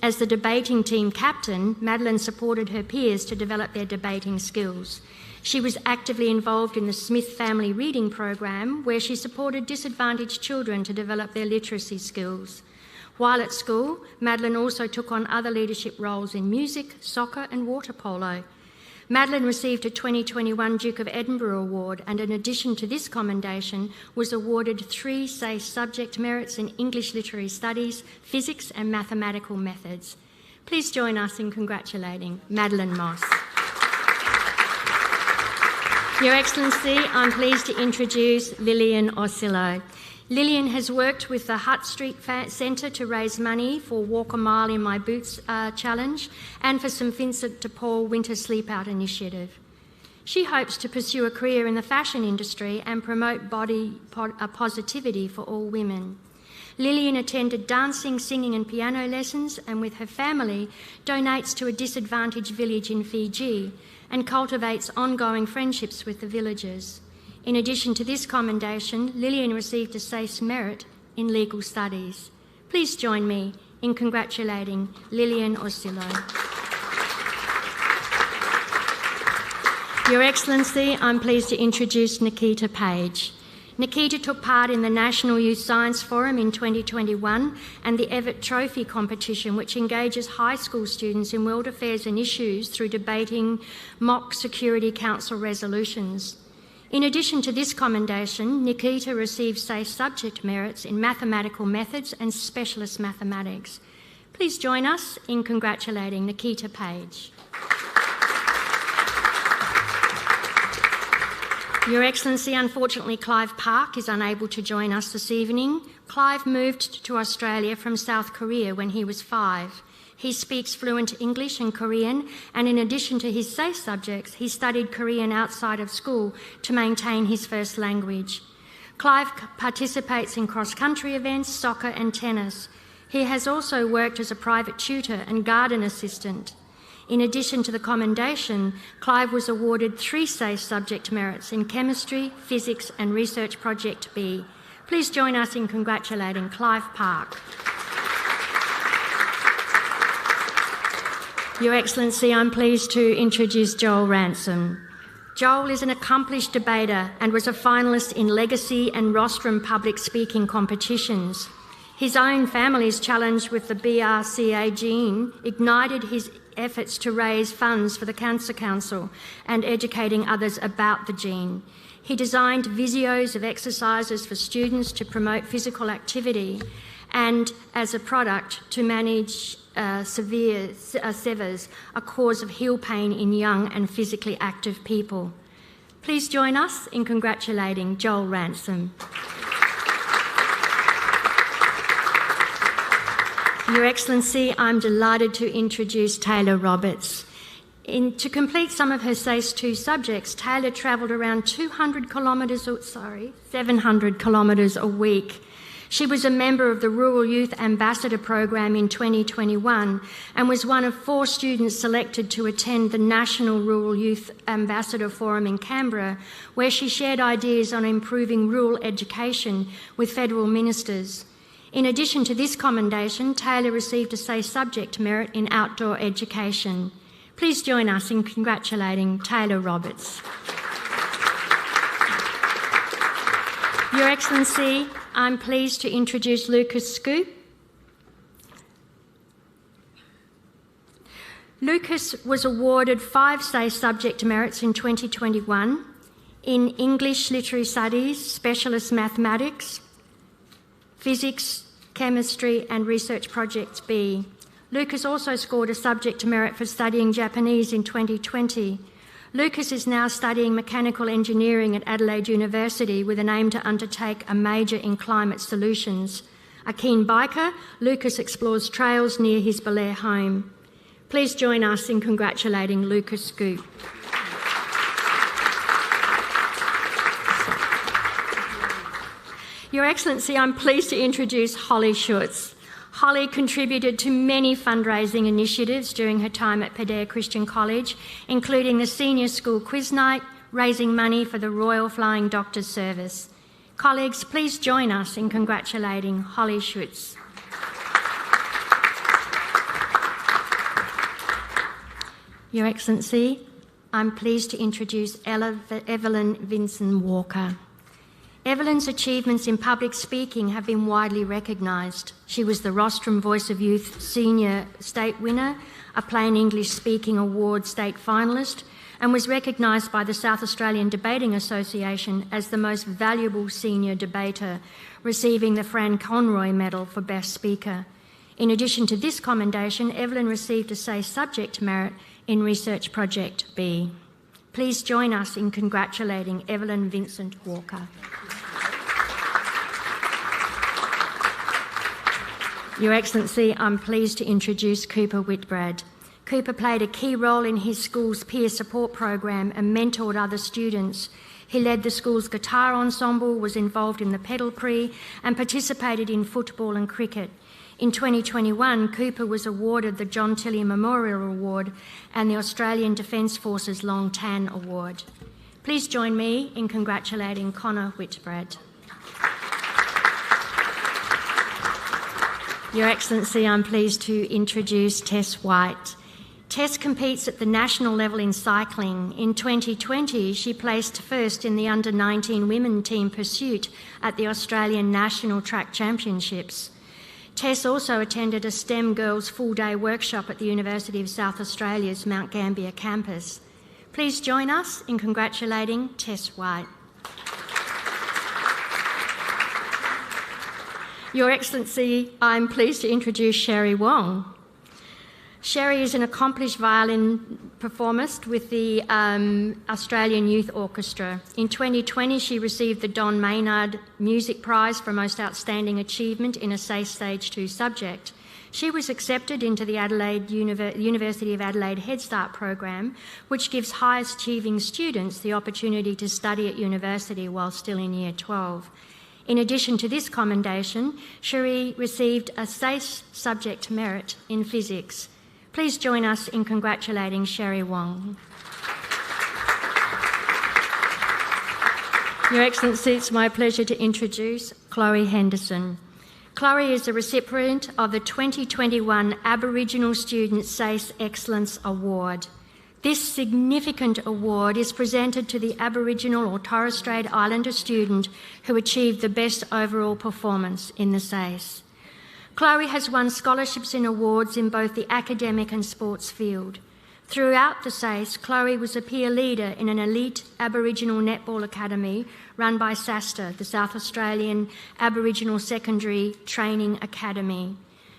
As the debating team captain, Madeleine supported her peers to develop their debating skills. She was actively involved in the Smith Family Reading Program, where she supported disadvantaged children to develop their literacy skills. While at school, Madeleine also took on other leadership roles in music, soccer and water polo. Madeleine received a 2021 Duke of Edinburgh Award and in addition to this commendation was awarded 3 Say Subject Merits in English Literary Studies, Physics and Mathematical Methods. Please join us in congratulating Madeleine Moss. Your Excellency, I'm pleased to introduce Lillian Orsillo. Lillian has worked with the Hutt Street Centre to raise money for Walk a Mile in My Boots challenge and for St Vincent de Paul Winter Sleep Out initiative. She hopes to pursue a career in the fashion industry and promote body positivity for all women. Lillian attended dancing, singing and piano lessons and with her family donates to a disadvantaged village in Fiji and cultivates ongoing friendships with the villagers. In addition to this commendation, Lillian received a SACE Merit in Legal Studies. Please join me in congratulating Lillian Orsillo. Your Excellency, I'm pleased to introduce Nikita Page. Nikita took part in the National Youth Science Forum in 2021 and the Everett Trophy competition, which engages high school students in world affairs and issues through debating mock Security Council resolutions. In addition to this commendation, Nikita received SACE subject merits in mathematical methods and specialist mathematics. Please join us in congratulating Nikita Page. Your Excellency, unfortunately, Clive Park is unable to join us this evening. Clive moved to Australia from South Korea when he was 5. He speaks fluent English and Korean, and in addition to his SACE subjects, he studied Korean outside of school to maintain his first language. Clive participates in cross-country events, soccer and tennis. He has also worked as a private tutor and garden assistant. In addition to the commendation, Clive was awarded 3 SACE subject merits in Chemistry, Physics and Research Project B. Please join us in congratulating Clive Park. Your Excellency, I'm pleased to introduce Joel Ransom. Joel is an accomplished debater and was a finalist in Legacy and Rostrum public speaking competitions. His own family's challenge with the BRCA gene ignited his efforts to raise funds for the Cancer Council and educating others about the gene. He designed videos of exercises for students to promote physical activity and, as a product, to manage severe severs, a cause of heel pain in young and physically active people. Please join us in congratulating Joel Ransom. Your Excellency, I'm delighted to introduce Taylor Roberts. To complete some of her SACE 2 subjects, Taylor travelled around 700 kilometres a week. She was a member of the Rural Youth Ambassador Program in 2021 and was one of 4 students selected to attend the National Rural Youth Ambassador Forum in Canberra, where she shared ideas on improving rural education with federal ministers. In addition to this commendation, Taylor received a SACE subject merit in outdoor education. Please join us in congratulating Taylor Roberts. Your Excellency, I'm pleased to introduce Lucas Scoop. Lucas was awarded 5 SACE subject merits in 2021 in English Literary Studies, Specialist Mathematics, Physics, Chemistry and Research Project B. Lucas also scored a subject merit for studying Japanese in 2020. Lucas is now studying mechanical engineering at Adelaide University with an aim to undertake a major in climate solutions. A keen biker, Lucas explores trails near his Belair home. Please join us in congratulating Lucas Scoop. Your Excellency, I'm pleased to introduce Holly Schutz. Holly contributed to many fundraising initiatives during her time at Pedare Christian College, including the Senior School Quiz Night, raising money for the Royal Flying Doctors Service. Colleagues, please join us in congratulating Holly Schutz. Your Excellency, I'm pleased to introduce Evelyn Vincent Walker. Evelyn's achievements in public speaking have been widely recognised. She was the Rostrum Voice of Youth Senior State winner, a Plain English Speaking Award state finalist, and was recognised by the South Australian Debating Association as the most valuable senior debater, receiving the Fran Conroy Medal for Best Speaker. In addition to this commendation, Evelyn received a SACE subject merit in Research Project B. Please join us in congratulating Evelyn Vincent Walker. Your Excellency, I'm pleased to introduce Cooper Whitbrad. Cooper played a key role in his school's peer support program and mentored other students. He led the school's guitar ensemble, was involved in the pedal prix and participated in football and cricket. In 2021, Cooper was awarded the John Tilley Memorial Award and the Australian Defence Force's Long Tan Award. Please join me in congratulating Connor Whitbrad. Your Excellency, I'm pleased to introduce Tess White. Tess competes at the national level in cycling. In 2020, she placed first in the under-19 women team pursuit at the Australian National Track Championships. Tess also attended a STEM Girls full-day workshop at the University of South Australia's Mount Gambier campus. Please join us in congratulating Tess White. Your Excellency, I'm pleased to introduce Sherry Wong. Sherry is an accomplished violin performist with the Australian Youth Orchestra. In 2020, she received the Don Maynard Music Prize for Most Outstanding Achievement in a SACE Stage 2 subject. She was accepted into the University of Adelaide Head Start program, which gives highest achieving students the opportunity to study at university while still in Year 12. In addition to this commendation, Sherry received a SACE Subject Merit in Physics. Please join us in congratulating Sherry Wong. Your Excellency, it's my pleasure to introduce Chloe Henderson. Chloe is a recipient of the 2021 Aboriginal Student SACE Excellence Award. This significant award is presented to the Aboriginal or Torres Strait Islander student who achieved the best overall performance in the SACE. Chloe has won scholarships and awards in both the academic and sports field. Throughout the SACE, Chloe was a peer leader in an elite Aboriginal netball academy run by SASTA, the South Australian Aboriginal Secondary Training Academy.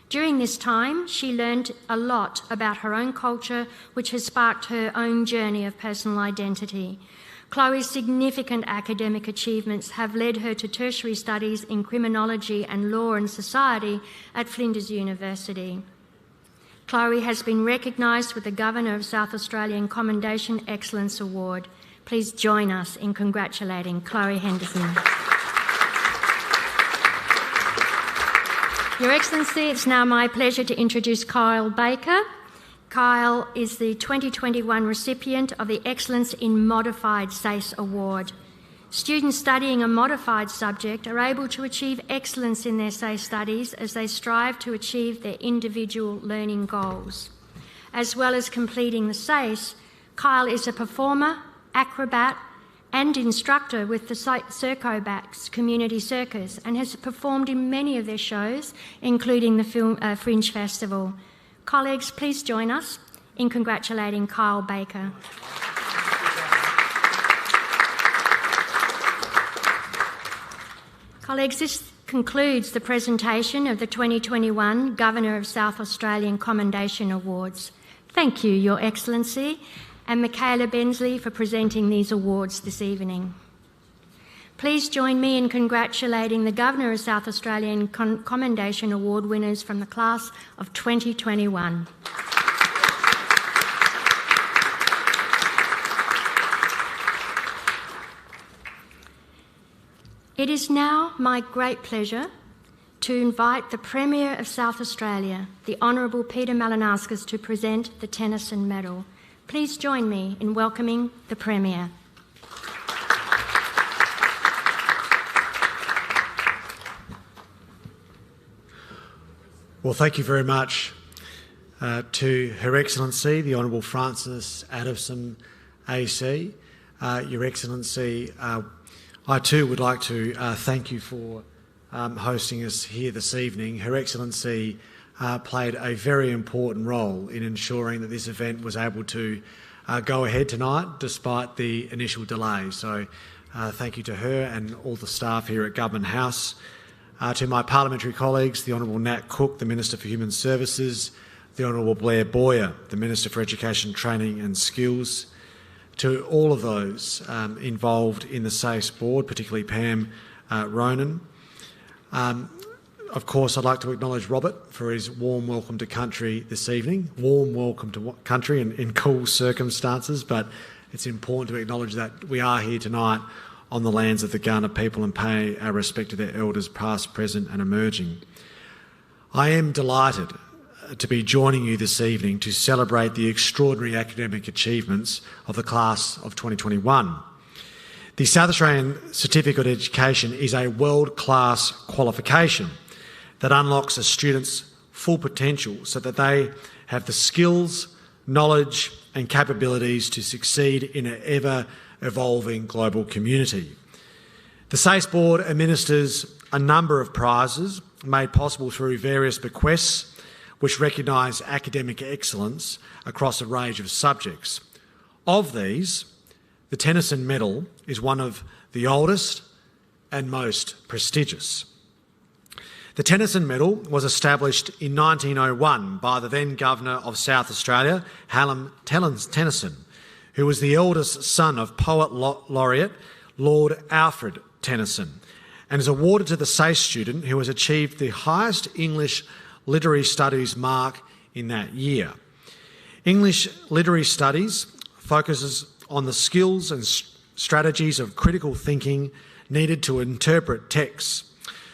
During this time, she learned a lot about her own culture, which has sparked her own journey of personal identity. Chloe's significant academic achievements have led her to tertiary studies in criminology and law and society at Flinders University. Chloe has been recognised with the Governor of South Australian Commendation Excellence Award. Please join us in congratulating Chloe Henderson. Your Excellency, it's now my pleasure to introduce Kyle Baker. Kyle is the 2021 recipient of the Excellence in Modified SACE Award. Students studying a modified subject are able to achieve excellence in their SACE studies as they strive to achieve their individual learning goals. As well as completing the SACE, Kyle is a performer, acrobat and instructor with the Circobacks Community Circus and has performed in many of their shows, including the Fringe Festival. Colleagues, please join us in congratulating Kyle Baker. Colleagues, this concludes the presentation of the 2021 Governor of South Australian Commendation Awards. Thank you, Your Excellency, and Michaela Bensley for presenting these awards this evening. Please join me in congratulating the Governor of South Australian Commendation Award winners from the class of 2021. It is now my great pleasure to invite the Premier of South Australia, the Honourable Peter Malinauskas, to present the Tennyson Medal. Please join me in welcoming the Premier. Well, thank you very much to Her Excellency, the Honourable Frances Adamson AC. Your Excellency, I too would like to thank you for hosting us here this evening. Her Excellency played a very important role in ensuring that this event was able to go ahead tonight despite the initial delay. So thank you to her and all the staff here at Government House. To my parliamentary colleagues, the Honourable Nat Cook, the Minister for Human Services, the Honourable Blair Boyer, the Minister for Education, Training and Skills, to all of those involved in the SACE board, particularly Pam Ronan. Of course, I'd like to acknowledge Robert for his warm welcome to country this evening. Warm welcome to country in cool circumstances, but it's important to acknowledge that we are here tonight on the lands of the Kaurna people and pay our respect to their elders past, present and emerging. I am delighted to be joining you this evening to celebrate the extraordinary academic achievements of the class of 2021. The South Australian Certificate of Education is a world-class qualification that unlocks a student's full potential so that they have the skills, knowledge and capabilities to succeed in an ever-evolving global community. The SACE Board administers a number of prizes made possible through various bequests which recognise academic excellence across a range of subjects. Of these, the Tennyson Medal is one of the oldest and most prestigious. The Tennyson Medal was established in 1901 by the then Governor of South Australia, Hallam Tennyson, who was the eldest son of Poet Laureate Lord Alfred Tennyson, and is awarded to the SACE student who has achieved the highest English literary studies mark in that year. English literary studies focuses on the skills and strategies of critical thinking needed to interpret texts.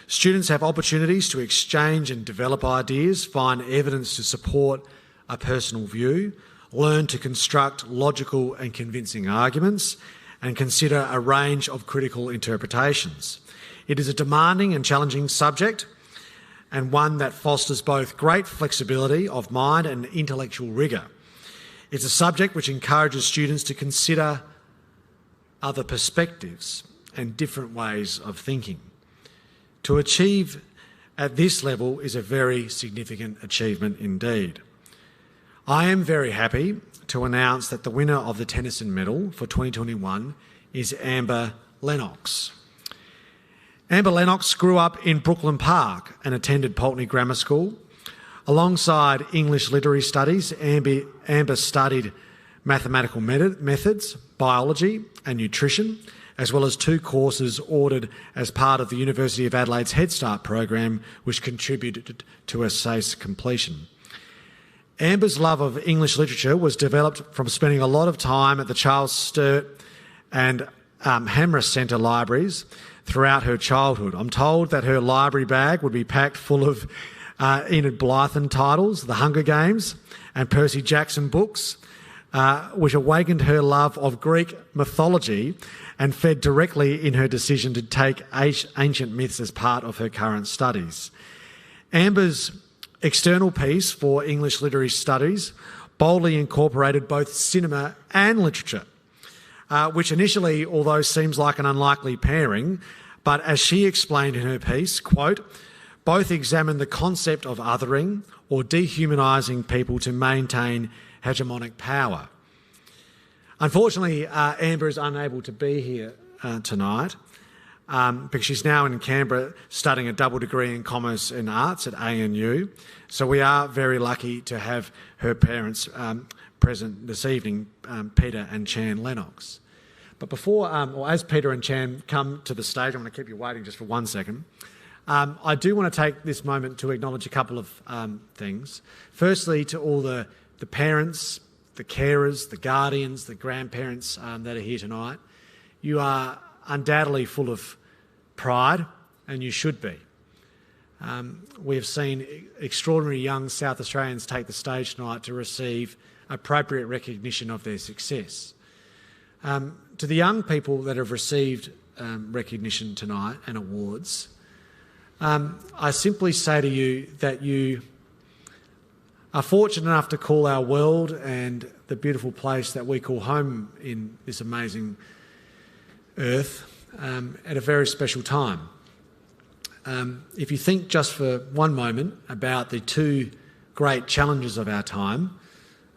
Students have opportunities to exchange and develop ideas, find evidence to support a personal view, learn to construct logical and convincing arguments, and consider a range of critical interpretations. It is a demanding and challenging subject, and one that fosters both great flexibility of mind and intellectual rigour. It's a subject which encourages students to consider other perspectives and different ways of thinking. To achieve at this level is a very significant achievement indeed. I am very happy to announce that the winner of the Tennyson Medal for 2021 is Amber Lennox. Amber Lennox grew up in Brooklyn Park and attended Pulteney Grammar School. Alongside English literary studies, Amber studied mathematical methods, biology and nutrition, as well as 2 courses ordered as part of the University of Adelaide's Head Start program, which contributed to her SACE completion. Amber's love of English literature was developed from spending a lot of time at the Charles Sturt and Hammer Centre libraries throughout her childhood. I'm told that her library bag would be packed full of Enid Blyton titles, The Hunger Games and Percy Jackson books, which awakened her love of Greek mythology and fed directly in her decision to take ancient myths as part of her current studies. Amber's external piece for English literary studies boldly incorporated both cinema and literature, which initially, although seems like an unlikely pairing, but as she explained in her piece, quote, both examine the concept of othering or dehumanising people to maintain hegemonic power. Unfortunately, Amber is unable to be here tonight because she's now in Canberra studying a double degree in Commerce and Arts at ANU. So we are very lucky to have her parents present this evening, Peter and Chan Lennox. But before, or as Peter and Chan come to the stage, I'm going to keep you waiting just for 1 second. I do want to take this moment to acknowledge a couple of things. Firstly, to all the parents, the carers, the guardians, the grandparents that are here tonight. You are undoubtedly full of pride, and you should be. We have seen extraordinary young South Australians take the stage tonight to receive appropriate recognition of their success. To the young people that have received recognition tonight and awards, I simply say to you that you are fortunate enough to call our world and the beautiful place that we call home in this amazing earth at a very special time. If you think just for one moment about the 2 great challenges of our time,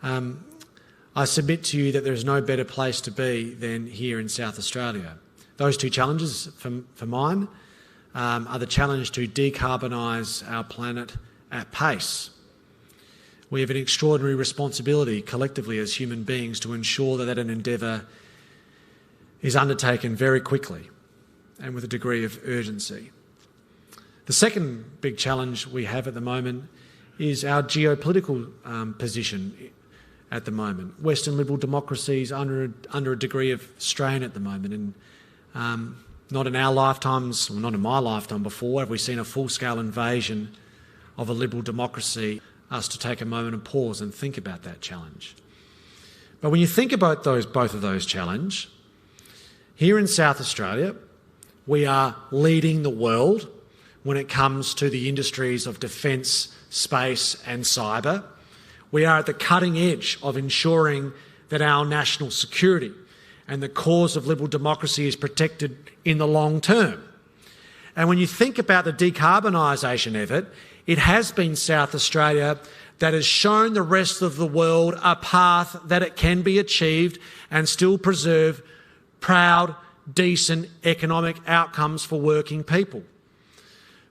I submit to you that there is no better place to be than here in South Australia. Those 2 challenges for mine are the challenge to decarbonise our planet at pace. We have an extraordinary responsibility collectively as human beings to ensure that an endeavour is undertaken very quickly and with a degree of urgency. The second big challenge we have at the moment is our geopolitical position at the moment. Western liberal democracies under a degree of strain at the moment, and not in our lifetimes, or not in my lifetime before, have we seen a full-scale invasion of a liberal democracy. Us to take a moment and pause and think about that challenge. But when you think about both of those challenges, here in South Australia, we are leading the world when it comes to the industries of defence, space and cyber. We are at the cutting edge of ensuring that our national security and the cause of liberal democracy is protected in the long term. And when you think about the decarbonisation effort, it has been South Australia that has shown the rest of the world a path that it can be achieved and still preserve proud, decent economic outcomes for working people.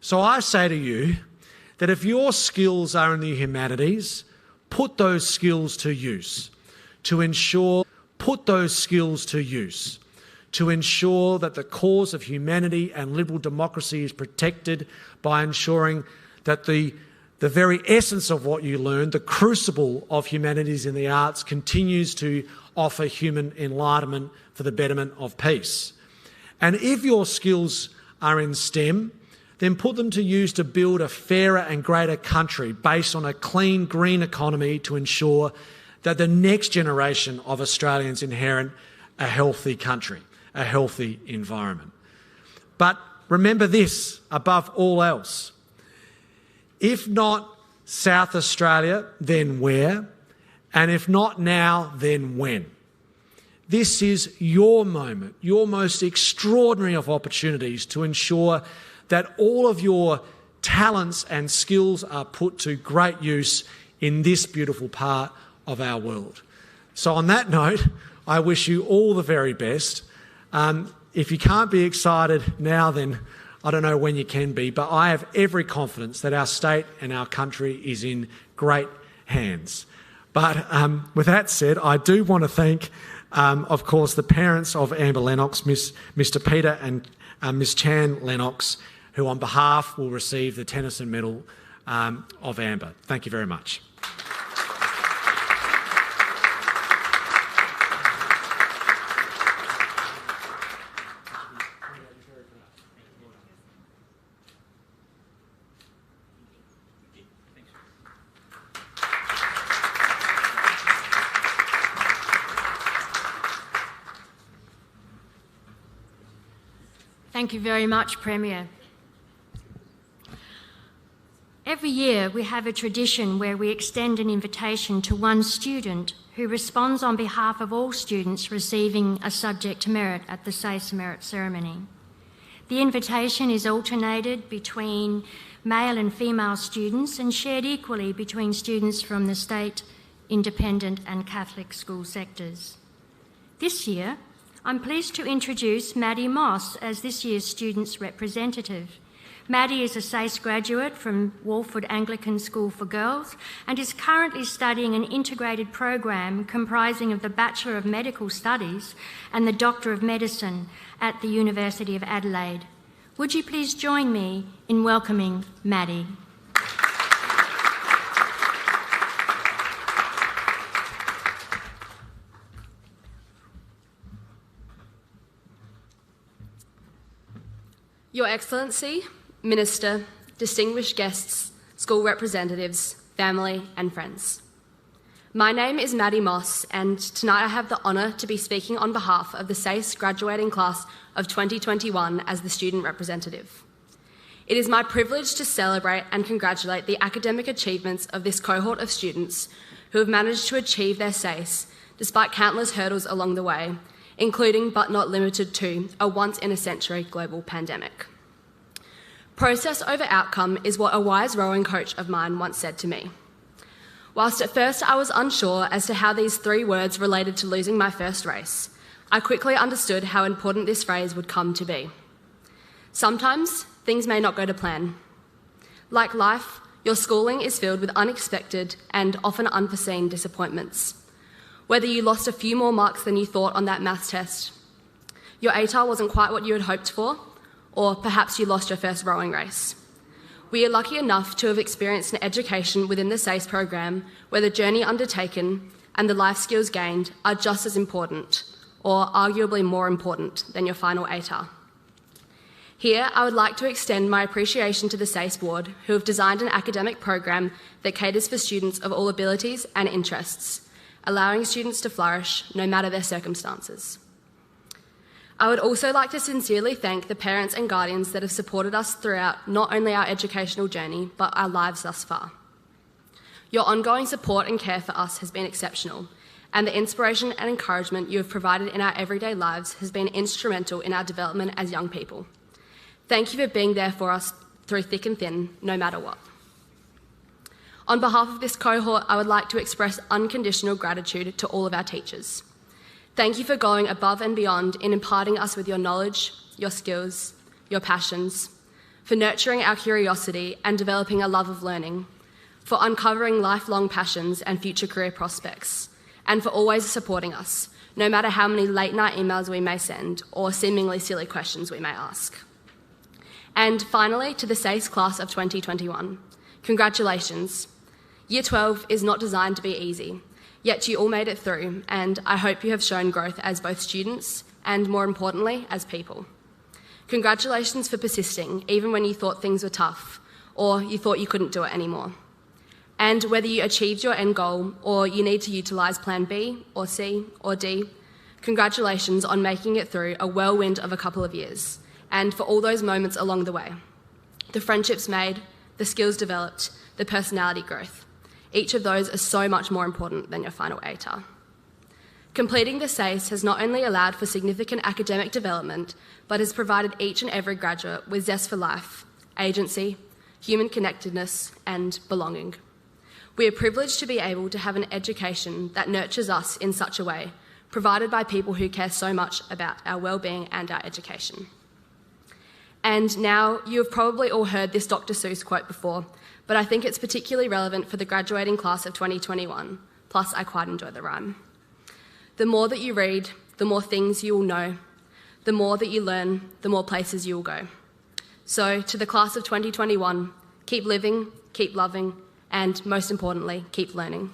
So I say to you that if your skills are in the humanities, put those skills to use to ensure that the cause of humanity and liberal democracy is protected by ensuring that the very essence of what you learn, the crucible of humanities and the arts, continues to offer human enlightenment for the betterment of peace. And if your skills are in STEM, then put them to use to build a fairer and greater country based on a clean, green economy to ensure that the next generation of Australians inherit a healthy country, a healthy environment. But remember this above all else. If not South Australia, then where? And if not now, then when? This is your moment, your most extraordinary of opportunities to ensure that all of your talents and skills are put to great use in this beautiful part of our world. So on that note, I wish you all the very best. If you can't be excited now, then I don't know when you can be, but I have every confidence that our state and our country is in great hands. But with that said, I do want to thank, of course, the parents of Amber Lennox, Mr. Peter and Miss Chan Lennox, who on behalf will receive the Tennyson Medal of Amber. Thank you very much. Thank you very much, Premier. Every year we have a tradition where we extend an invitation to one student who responds on behalf of all students receiving a subject merit at the SACE Merit Ceremony. The invitation is alternated between male and female students and shared equally between students from the state, independent and Catholic school sectors. This year, I'm pleased to introduce Madeleine Moss as this year's student's representative. Maddie is a SACE graduate from Walford Anglican School for Girls and is currently studying an integrated program comprising of the Bachelor of Medical Studies and the Doctor of Medicine at the University of Adelaide. Would you please join me in welcoming Maddie? Your Excellency, Minister, distinguished guests, school representatives, family and friends. My name is Maddie Moss and tonight I have the honour to be speaking on behalf of the SACE graduating class of 2021 as the student representative. It is my privilege to celebrate and congratulate the academic achievements of this cohort of students who have managed to achieve their SACE despite countless hurdles along the way, including but not limited to a once-in-a-century global pandemic. Process over outcome is what a wise rowing coach of mine once said to me. Whilst at first I was unsure as to how these three words related to losing my first race, I quickly understood how important this phrase would come to be. Sometimes things may not go to plan. Like life, your schooling is filled with unexpected and often unforeseen disappointments. Whether you lost a few more marks than you thought on that maths test, your ATAR wasn't quite what you had hoped for, or perhaps you lost your first rowing race. We are lucky enough to have experienced an education within the SACE program where the journey undertaken and the life skills gained are just as important, or arguably more important, than your final ATAR. Here, I would like to extend my appreciation to the SACE Board, who have designed an academic program that caters for students of all abilities and interests, allowing students to flourish no matter their circumstances. I would also like to sincerely thank the parents and guardians that have supported us throughout not only our educational journey, but our lives thus far. Your ongoing support and care for us has been exceptional, and the inspiration and encouragement you have provided in our everyday lives has been instrumental in our development as young people. Thank you for being there for us through thick and thin, no matter what. On behalf of this cohort, I would like to express unconditional gratitude to all of our teachers. Thank you for going above and beyond in imparting us with your knowledge, your skills, your passions, for nurturing our curiosity and developing a love of learning, for uncovering lifelong passions and future career prospects, and for always supporting us, no matter how many late-night emails we may send or seemingly silly questions we may ask. And finally, to the SACE class of 2021, congratulations. Year 12 is not designed to be easy, yet you all made it through, and I hope you have shown growth as both students and, more importantly, as people. Congratulations for persisting, even when you thought things were tough or you thought you couldn't do it anymore. And whether you achieved your end goal or you need to utilise Plan B or C or D, congratulations on making it through a whirlwind of a couple of years, and for all those moments along the way. The friendships made, the skills developed, the personality growth. Each of those are so much more important than your final ATAR. Completing the SACE has not only allowed for significant academic development, but has provided each and every graduate with zest for life, agency, human connectedness, and belonging. We are privileged to be able to have an education that nurtures us in such a way, provided by people who care so much about our well-being and our education. And now, you have probably all heard this Dr. Seuss quote before, but I think it's particularly relevant for the graduating class of 2021, plus I quite enjoy the rhyme. The more that you read, the more things you will know. The more that you learn, the more places you will go. So, to the class of 2021, keep living, keep loving, and most importantly, keep learning.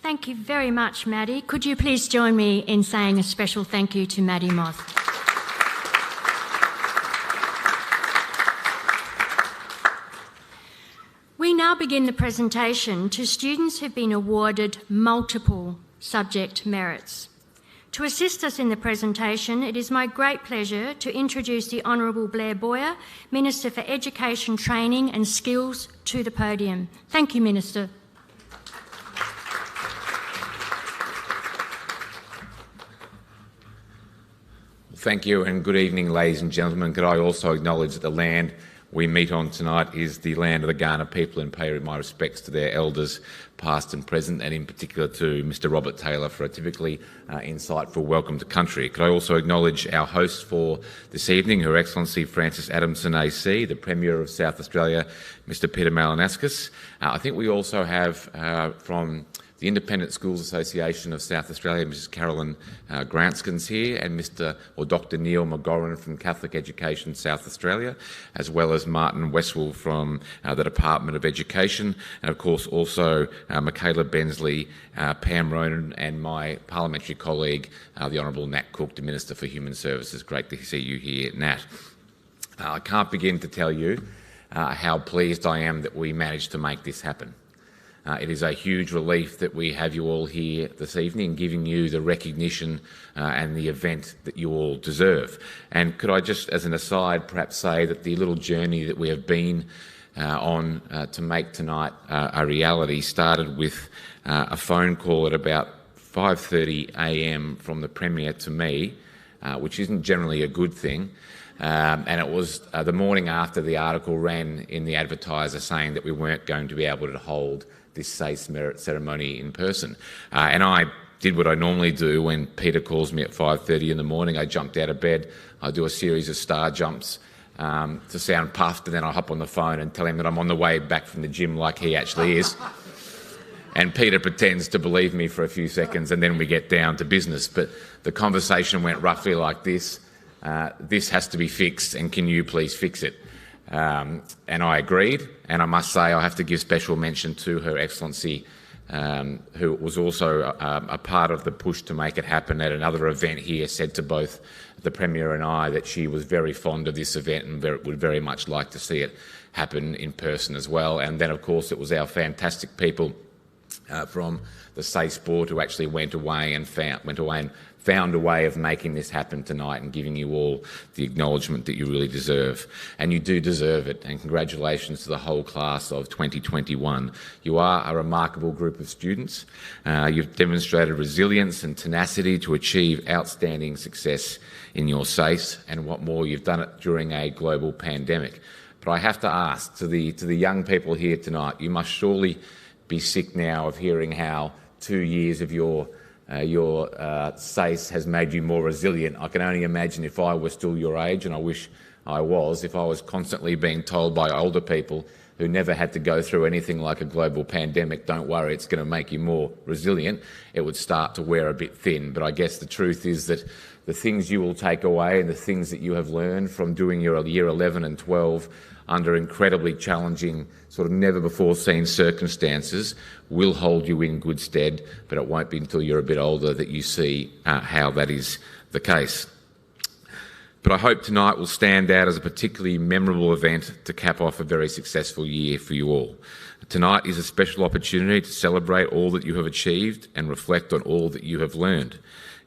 Thank you very much, Maddie. Could you please join me in saying a special thank you to Madeleine Moss? We now begin the presentation to students who've been awarded multiple subject merits. To assist us in the presentation, it is my great pleasure to introduce the Honourable Blair Boyer, Minister for Education, Training and Skills, to the podium. Thank you, Minister. Thank you and good evening, ladies and gentlemen. Could I also acknowledge that the land we meet on tonight is the land of the Kaurna people, and pay my respects to their elders, past and present, and in particular to Mr. Robert Taylor for a typically insightful welcome to country. Could I also acknowledge our host for this evening, Her Excellency Francis Adamson AC, the Premier of South Australia, Mr. Peter Malinauskas. I think we also have from the Independent Schools Association of South Australia, Mrs. Carolyn Granskins here, and Dr. Neil McGorran from Catholic Education South Australia, as well as Martin Westwell from the Department of Education, and of course also Michaela Bensley, Pam Ronan, and my parliamentary colleague, the Honourable Nat Cook, the Minister for Human Services. Great to see you here, Nat. I can't begin to tell you how pleased I am that we managed to make this happen. It is a huge relief that we have you all here this evening, giving you the recognition and the event that you all deserve. And could I just, as an aside, perhaps say that the little journey that we have been on to make tonight a reality started with a phone call at about 5:30 a.m. from the Premier to me, which isn't generally a good thing. And it was the morning after the article ran in the Advertiser saying that we weren't going to be able to hold this SACE merit ceremony in person. And I did what I normally do when Peter calls me at 5:30 in the morning. I jumped out of bed, I do a series of star jumps to sound puffed, and then I hop on the phone and tell him that I'm on the way back from the gym like he actually is. And Peter pretends to believe me for a few seconds, and then we get down to business. But the conversation went roughly like this. This has to be fixed, and can you please fix it? And I agreed, and I must say I have to give special mention to Her Excellency, who was also a part of the push to make it happen at another event here, said to both the Premier and I that she was very fond of this event and would very much like to see it happen in person as well. And then, of course, it was our fantastic people from the SACE board who actually went away and found a way of making this happen tonight and giving you all the acknowledgement that you really deserve. And you do deserve it, and congratulations to the whole class of 2021. You are a remarkable group of students. You've demonstrated resilience and tenacity to achieve outstanding success in your SACE, and what more, you've done it during a global pandemic. But I have to ask, to the young people here tonight, you must surely be sick now of hearing how 2 years of your SACE has made you more resilient. I can only imagine if I was still your age, and I wish I was, if I was constantly being told by older people who never had to go through anything like a global pandemic, don't worry, it's going to make you more resilient, it would start to wear a bit thin. But I guess the truth is that the things you will take away and the things that you have learned from doing your year 11 and 12 under incredibly challenging, sort of never-before-seen circumstances will hold you in good stead, but it won't be until you're a bit older that you see how that is the case. But I hope tonight will stand out as a particularly memorable event to cap off a very successful year for you all. Tonight is a special opportunity to celebrate all that you have achieved and reflect on all that you have learned.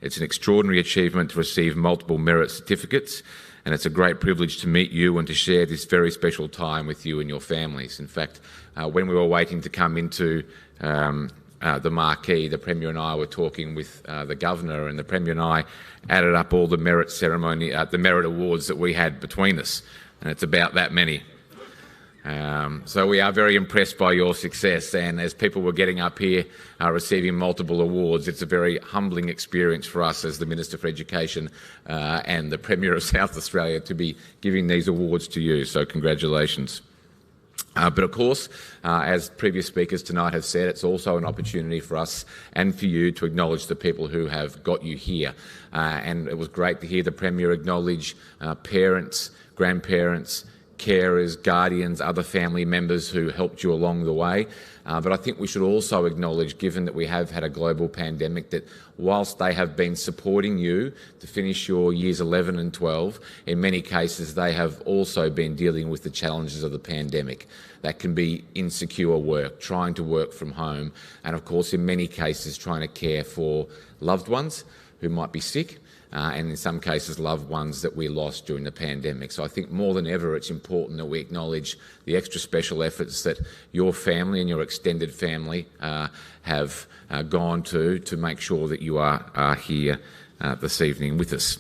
It's an extraordinary achievement to receive multiple merit certificates, and it's a great privilege to meet you and to share this very special time with you and your families. In fact, when we were waiting to come into the marquee, the Premier and I were talking with the Governor, and the Premier and I added up all the merit ceremony, the merit awards that we had between us, and it's about that many. So we are very impressed by your success, and as people were getting up here receiving multiple awards, it's a very humbling experience for us as the Minister for Education and the Premier of South Australia to be giving these awards to you, so congratulations. But of course, as previous speakers tonight have said, it's also an opportunity for us and for you to acknowledge the people who have got you here. And it was great to hear the Premier acknowledge parents, grandparents, carers, guardians, other family members who helped you along the way. But I think we should also acknowledge, given that we have had a global pandemic, that whilst they have been supporting you to finish your years 11 and 12, in many cases they have also been dealing with the challenges of the pandemic. That can be insecure work, trying to work from home, and of course in many cases trying to care for loved ones who might be sick, and in some cases loved ones that we lost during the pandemic. So I think more than ever it's important that we acknowledge the extra special efforts that your family and your extended family have gone to make sure that you are here this evening with us.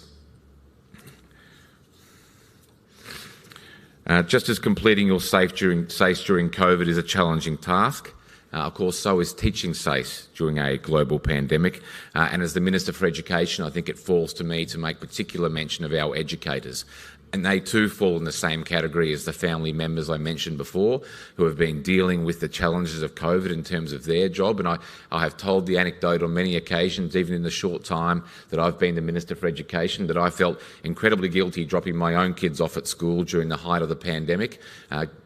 Just as completing your SACE during COVID is a challenging task, of course, so is teaching SACE during a global pandemic. And as the Minister for Education, I think it falls to me to make particular mention of our educators. And they too fall in the same category as the family members I mentioned before, who have been dealing with the challenges of COVID in terms of their job. And I have told the anecdote on many occasions, even in the short time that I've been the Minister for Education, that I felt incredibly guilty dropping my own kids off at school during the height of the pandemic,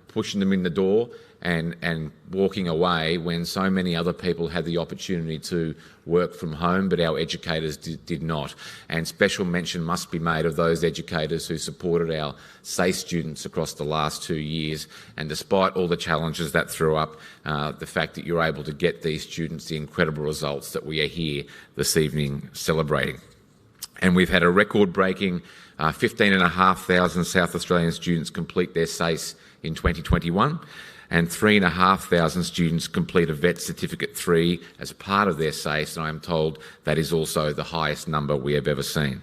pushing them in the door and walking away when so many other people had the opportunity to work from home, but our educators did not. And special mention must be made of those educators who supported our SACE students across the last 2 years. And despite all the challenges that threw up, the fact that you're able to get these students the incredible results that we are here this evening celebrating. And we've had a record-breaking 15,500 South Australian students complete their SACE in 2021. And 3,500 students complete a VET Certificate 3 as part of their SACE, and I am told that is also the highest number we have ever seen.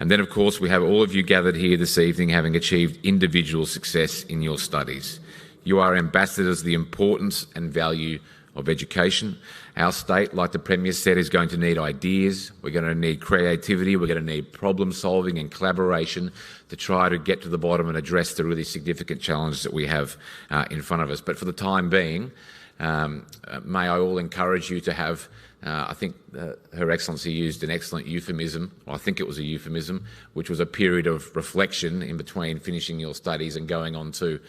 And then, of course, we have all of you gathered here this evening having achieved individual success in your studies. You are ambassadors of the importance and value of education. Our state, like the Premier said, is going to need ideas, we're going to need creativity, we're going to need problem solving and collaboration to try to get to the bottom and address the really significant challenges that we have in front of us. But for the time being, may I all encourage you to have, I think Her Excellency used an excellent euphemism, well, I think it was a euphemism, which was a period of reflection in between finishing your studies and going on to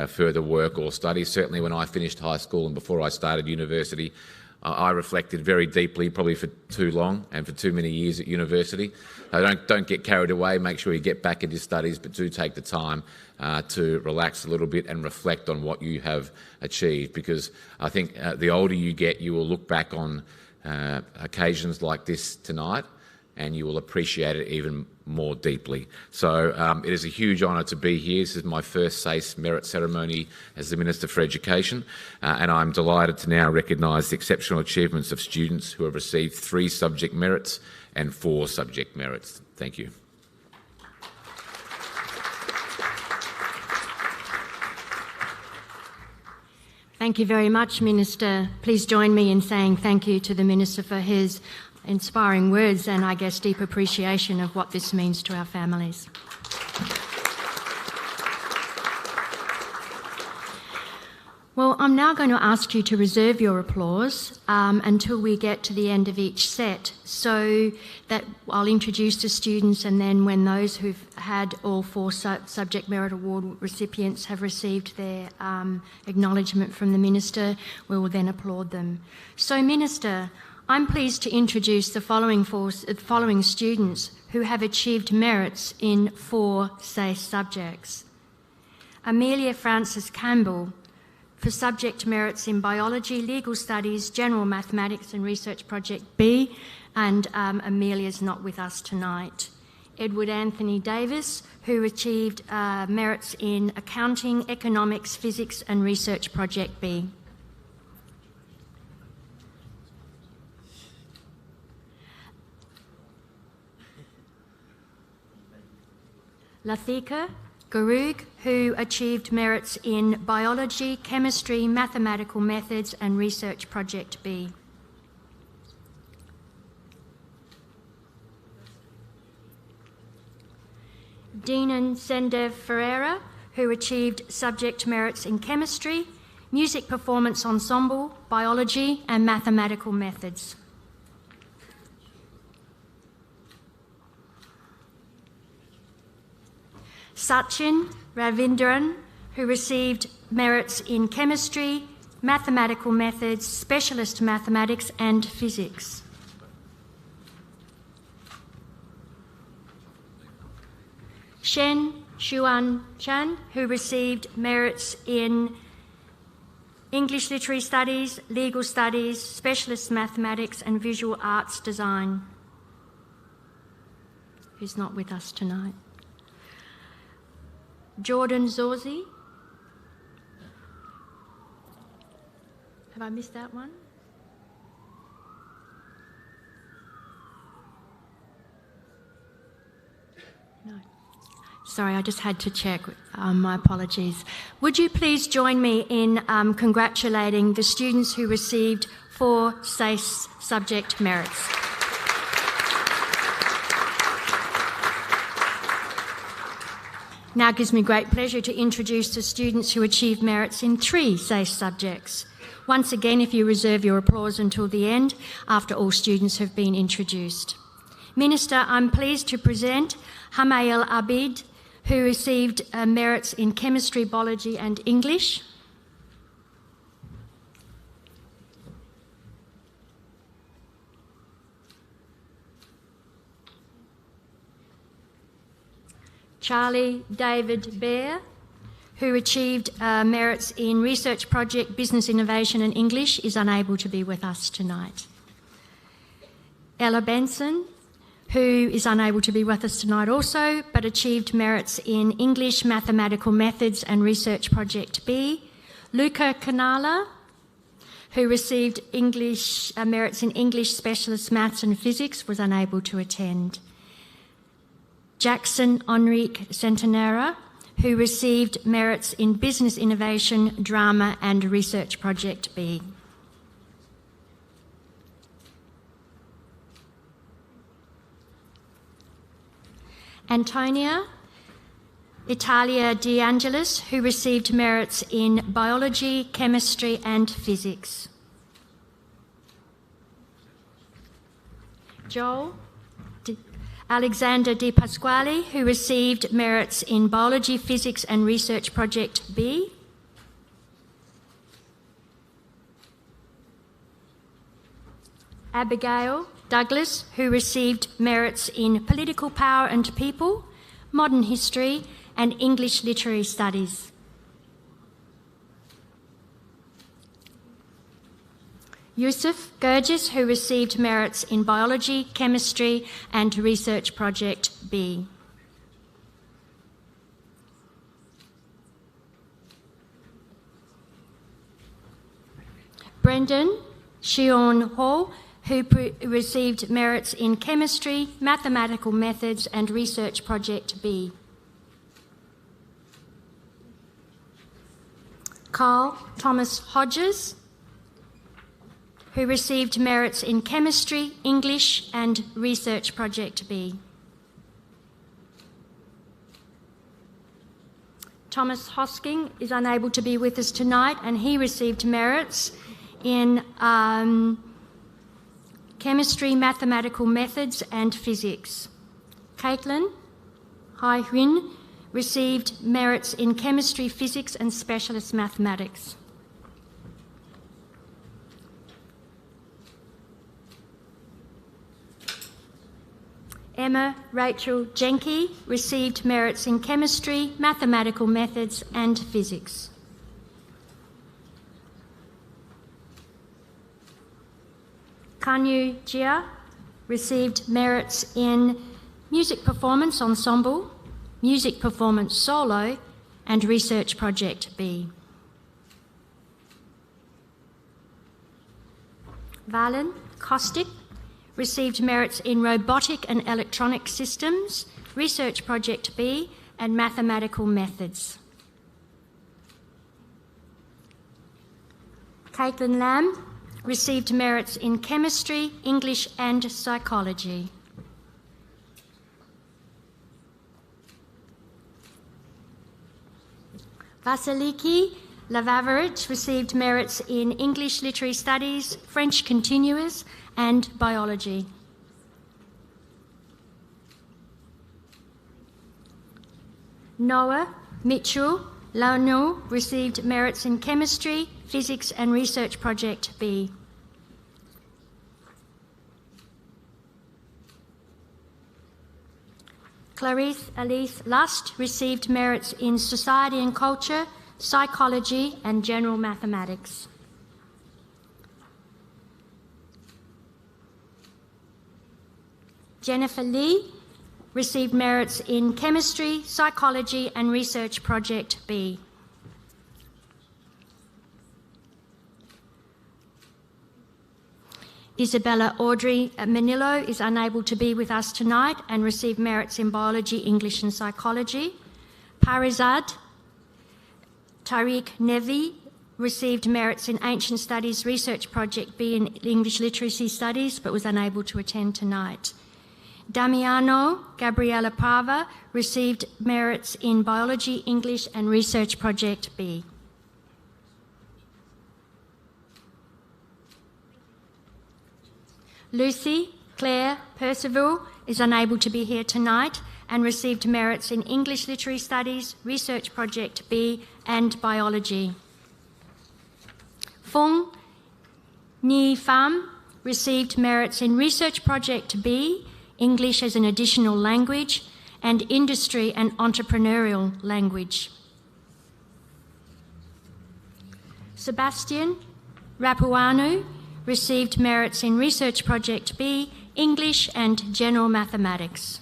further work or study. Certainly when I finished high school and before I started university, I reflected very deeply, probably for too long and for too many years at university. Don't get carried away, make sure you get back into studies, but do take the time to relax a little bit and reflect on what you have achieved, because I think the older you get, you will look back on occasions like this tonight and you will appreciate it even more deeply. So it is a huge honour to be here. This is my first SACE merit ceremony as the Minister for Education, and I'm delighted to now recognise the exceptional achievements of students who have received 3 subject merits and 4 subject merits. Thank you. Thank you very much, Minister. Please join me in saying thank you to the Minister for his inspiring words and, I guess, deep appreciation of what this means to our families. Well, I'm now going to ask you to reserve your applause until we get to the end of each set, so that I'll introduce the students, and then when those who've had all 4 Subject Merit Award recipients have received their acknowledgement from the Minister, we will then applaud them. So, Minister, I'm pleased to introduce the following students who have achieved merits in 4 SACE subjects. Amelia Frances Campbell, for subject merits in Biology, Legal Studies, General Mathematics and Research Project B, and Amelia's not with us tonight. Edward Anthony Davis, who achieved merits in Accounting, Economics, Physics and Research Project B. Lathika Garug, who achieved merits in Biology, Chemistry, Mathematical Methods and Research Project B. Dinan Sendev Ferreira, who achieved subject merits in Chemistry, Music Performance Ensemble, Biology and Mathematical Methods. Sachin Ravindran, who received merits in Chemistry, Mathematical Methods, Specialist Mathematics and Physics. Shen Xuan Chan, who received merits in English Literary Studies, Legal Studies, Specialist Mathematics and Visual Arts Design, who's not with us tonight. Jordan Zorzi. Have I missed that one? No. Sorry, I just had to check. My apologies. Would you please join me in congratulating the students who received 4 SACE subject merits? Now it gives me great pleasure to introduce the students who achieved merits in 3 SACE subjects. Once again, if you reserve your applause until the end, after all students have been introduced. Minister, I'm pleased to present Hamael Abid, who received merits in Chemistry, Biology and English. Charlie David Bear, who achieved merits in Research Project, Business Innovation and English, is unable to be with us tonight. Ella Benson, who is unable to be with us tonight also, but achieved merits in English, Mathematical Methods and Research Project B. Luca Canala, who received merits in English, Specialist Maths and Physics, was unable to attend. Jackson Enrique Centenera, who received merits in Business Innovation, Drama and Research Project B. Antonia Italia De Angelis, who received merits in Biology, Chemistry and Physics. Joel Alexander Di Pasquale, who received merits in Biology, Physics and Research Project B. Abigail Douglas, who received merits in Political Power and People, Modern History and English Literary Studies. Yusuf Gurgis, who received merits in Biology, Chemistry and Research Project B. Brendan Shion Hall, who received merits in Chemistry, Mathematical Methods and Research Project B. Carl Thomas Hodges, who received merits in Chemistry, English and Research Project B. Thomas Hosking is unable to be with us tonight, and he received merits in Chemistry, Mathematical Methods and Physics. Caitlin Hai Huynh received merits in Chemistry, Physics and Specialist Mathematics. Emma Rachel Jenke received merits in Chemistry, Mathematical Methods and Physics. Kanyu Jia received merits in Music Performance Ensemble, Music Performance Solo and Research Project B. Valen Kostic received merits in Robotic and Electronic Systems, Research Project B and Mathematical Methods. Caitlin Lam received merits in Chemistry, English and Psychology. Vasiliki Lavaverich received merits in English Literary Studies, French Continuous and Biology. Noah Mitchell Launel received merits in Chemistry, Physics and Research Project B. Clarice Elise Lust received merits in Society and Culture, Psychology and General Mathematics. Jennifer Lee received merits in Chemistry, Psychology and Research Project B. Isabella Audrey Manillo is unable to be with us tonight and received merits in Biology, English and Psychology. Parizad Tariq Nevi received merits in Ancient Studies Research Project B in English Literacy Studies but was unable to attend tonight. Damiano Gabriela Parva received merits in Biology, English and Research Project B. Lucy Claire Percival is unable to be here tonight and received merits in English Literary Studies, Research Project B and Biology. Fung Nhi Pham received merits in Research Project B, English as an Additional Language, and Industry and Entrepreneurial Language. Sebastian Rapuanu received merits in Research Project B, English and General Mathematics.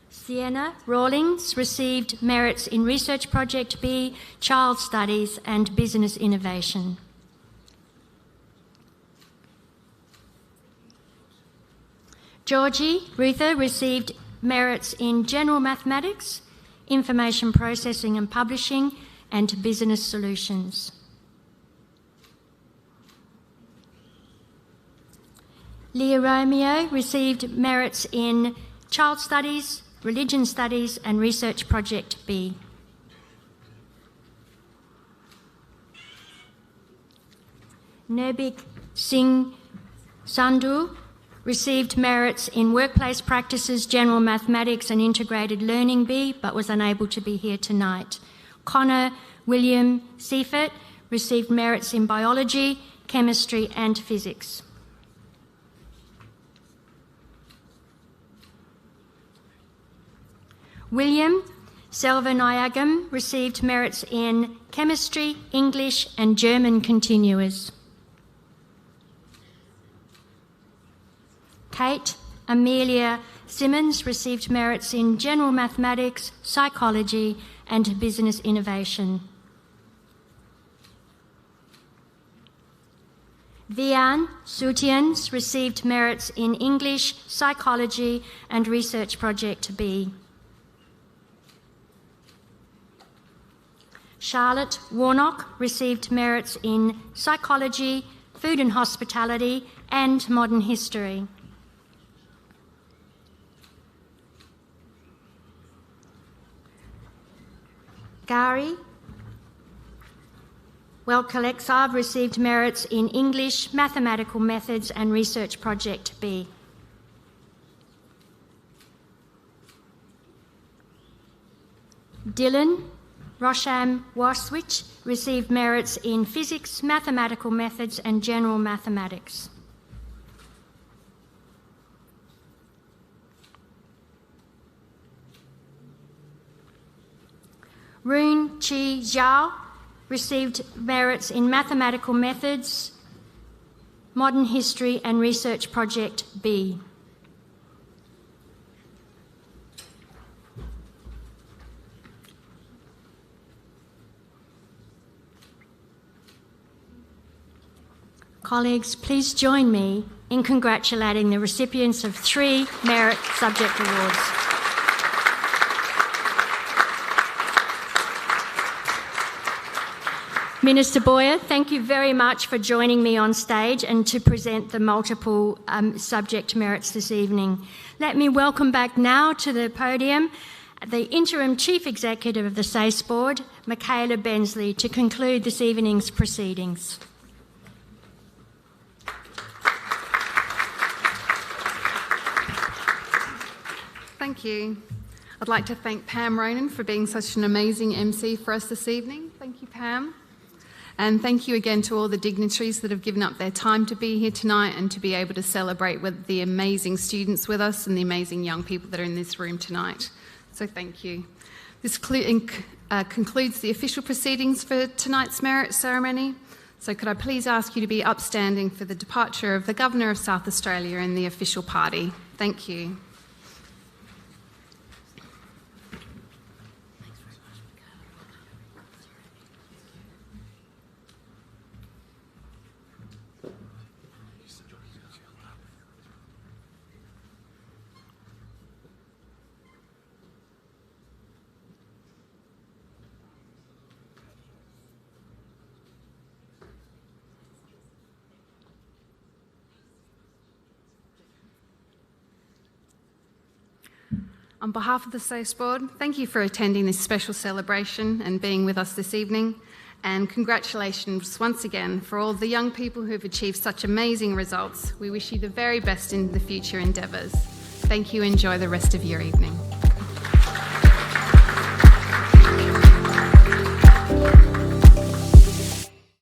Sienna Rawlings received merits in Research Project B, Child Studies and Business Innovation. Georgie Ruther received merits in General Mathematics, Information Processing and Publishing and Business Solutions. Leah Romeo received merits in Child Studies, Religion Studies and Research Project B. Nirbhik Singh Sandhu received merits in Workplace Practices, General Mathematics and Integrated Learning B, but was unable to be here tonight. Connor William Seifert received merits in Biology, Chemistry and Physics. William Selva-Nyagam received merits in Chemistry, English and German Continuous. Kate Amelia Simmons received merits in General Mathematics, Psychology and Business Innovation. Vian Sutians received merits in English, Psychology and Research Project B. Charlotte Warnock received merits in psychology, food and hospitality, and modern history. Gary Welkalexov received merits in English, Mathematical Methods and Research Project B. Dylan Rosham Waswich received merits in Physics, Mathematical Methods and General Mathematics. Rune Chi Zhao received merits in Mathematical Methods, Modern History and Research Project B. Colleagues, please join me in congratulating the recipients of 3 Merit Subject Awards. Minister Boyer, thank you very much for joining me on stage and to present the multiple subject merits this evening. Let me welcome back now to the podium the Interim Chief Executive of the SACE Board, Michaela Bensley, to conclude this evening's proceedings. Thank you. I'd like to thank Pam Ronan for being such an amazing MC for us this evening. Thank you, Pam. And thank you again to all the dignitaries that have given up their time to be here tonight and to be able to celebrate with the amazing students with us and the amazing young people that are in this room tonight. So thank you. This concludes the official proceedings for tonight's merit ceremony. So could I please ask you to be upstanding for the departure of the Governor of South Australia and the official party. Thank you. On behalf of the SACE Board, thank you for attending this special celebration and being with us this evening. And congratulations once again for all the young people who have achieved such amazing results. We wish you the very best in the future endeavours. Thank you. Enjoy the rest of your evening.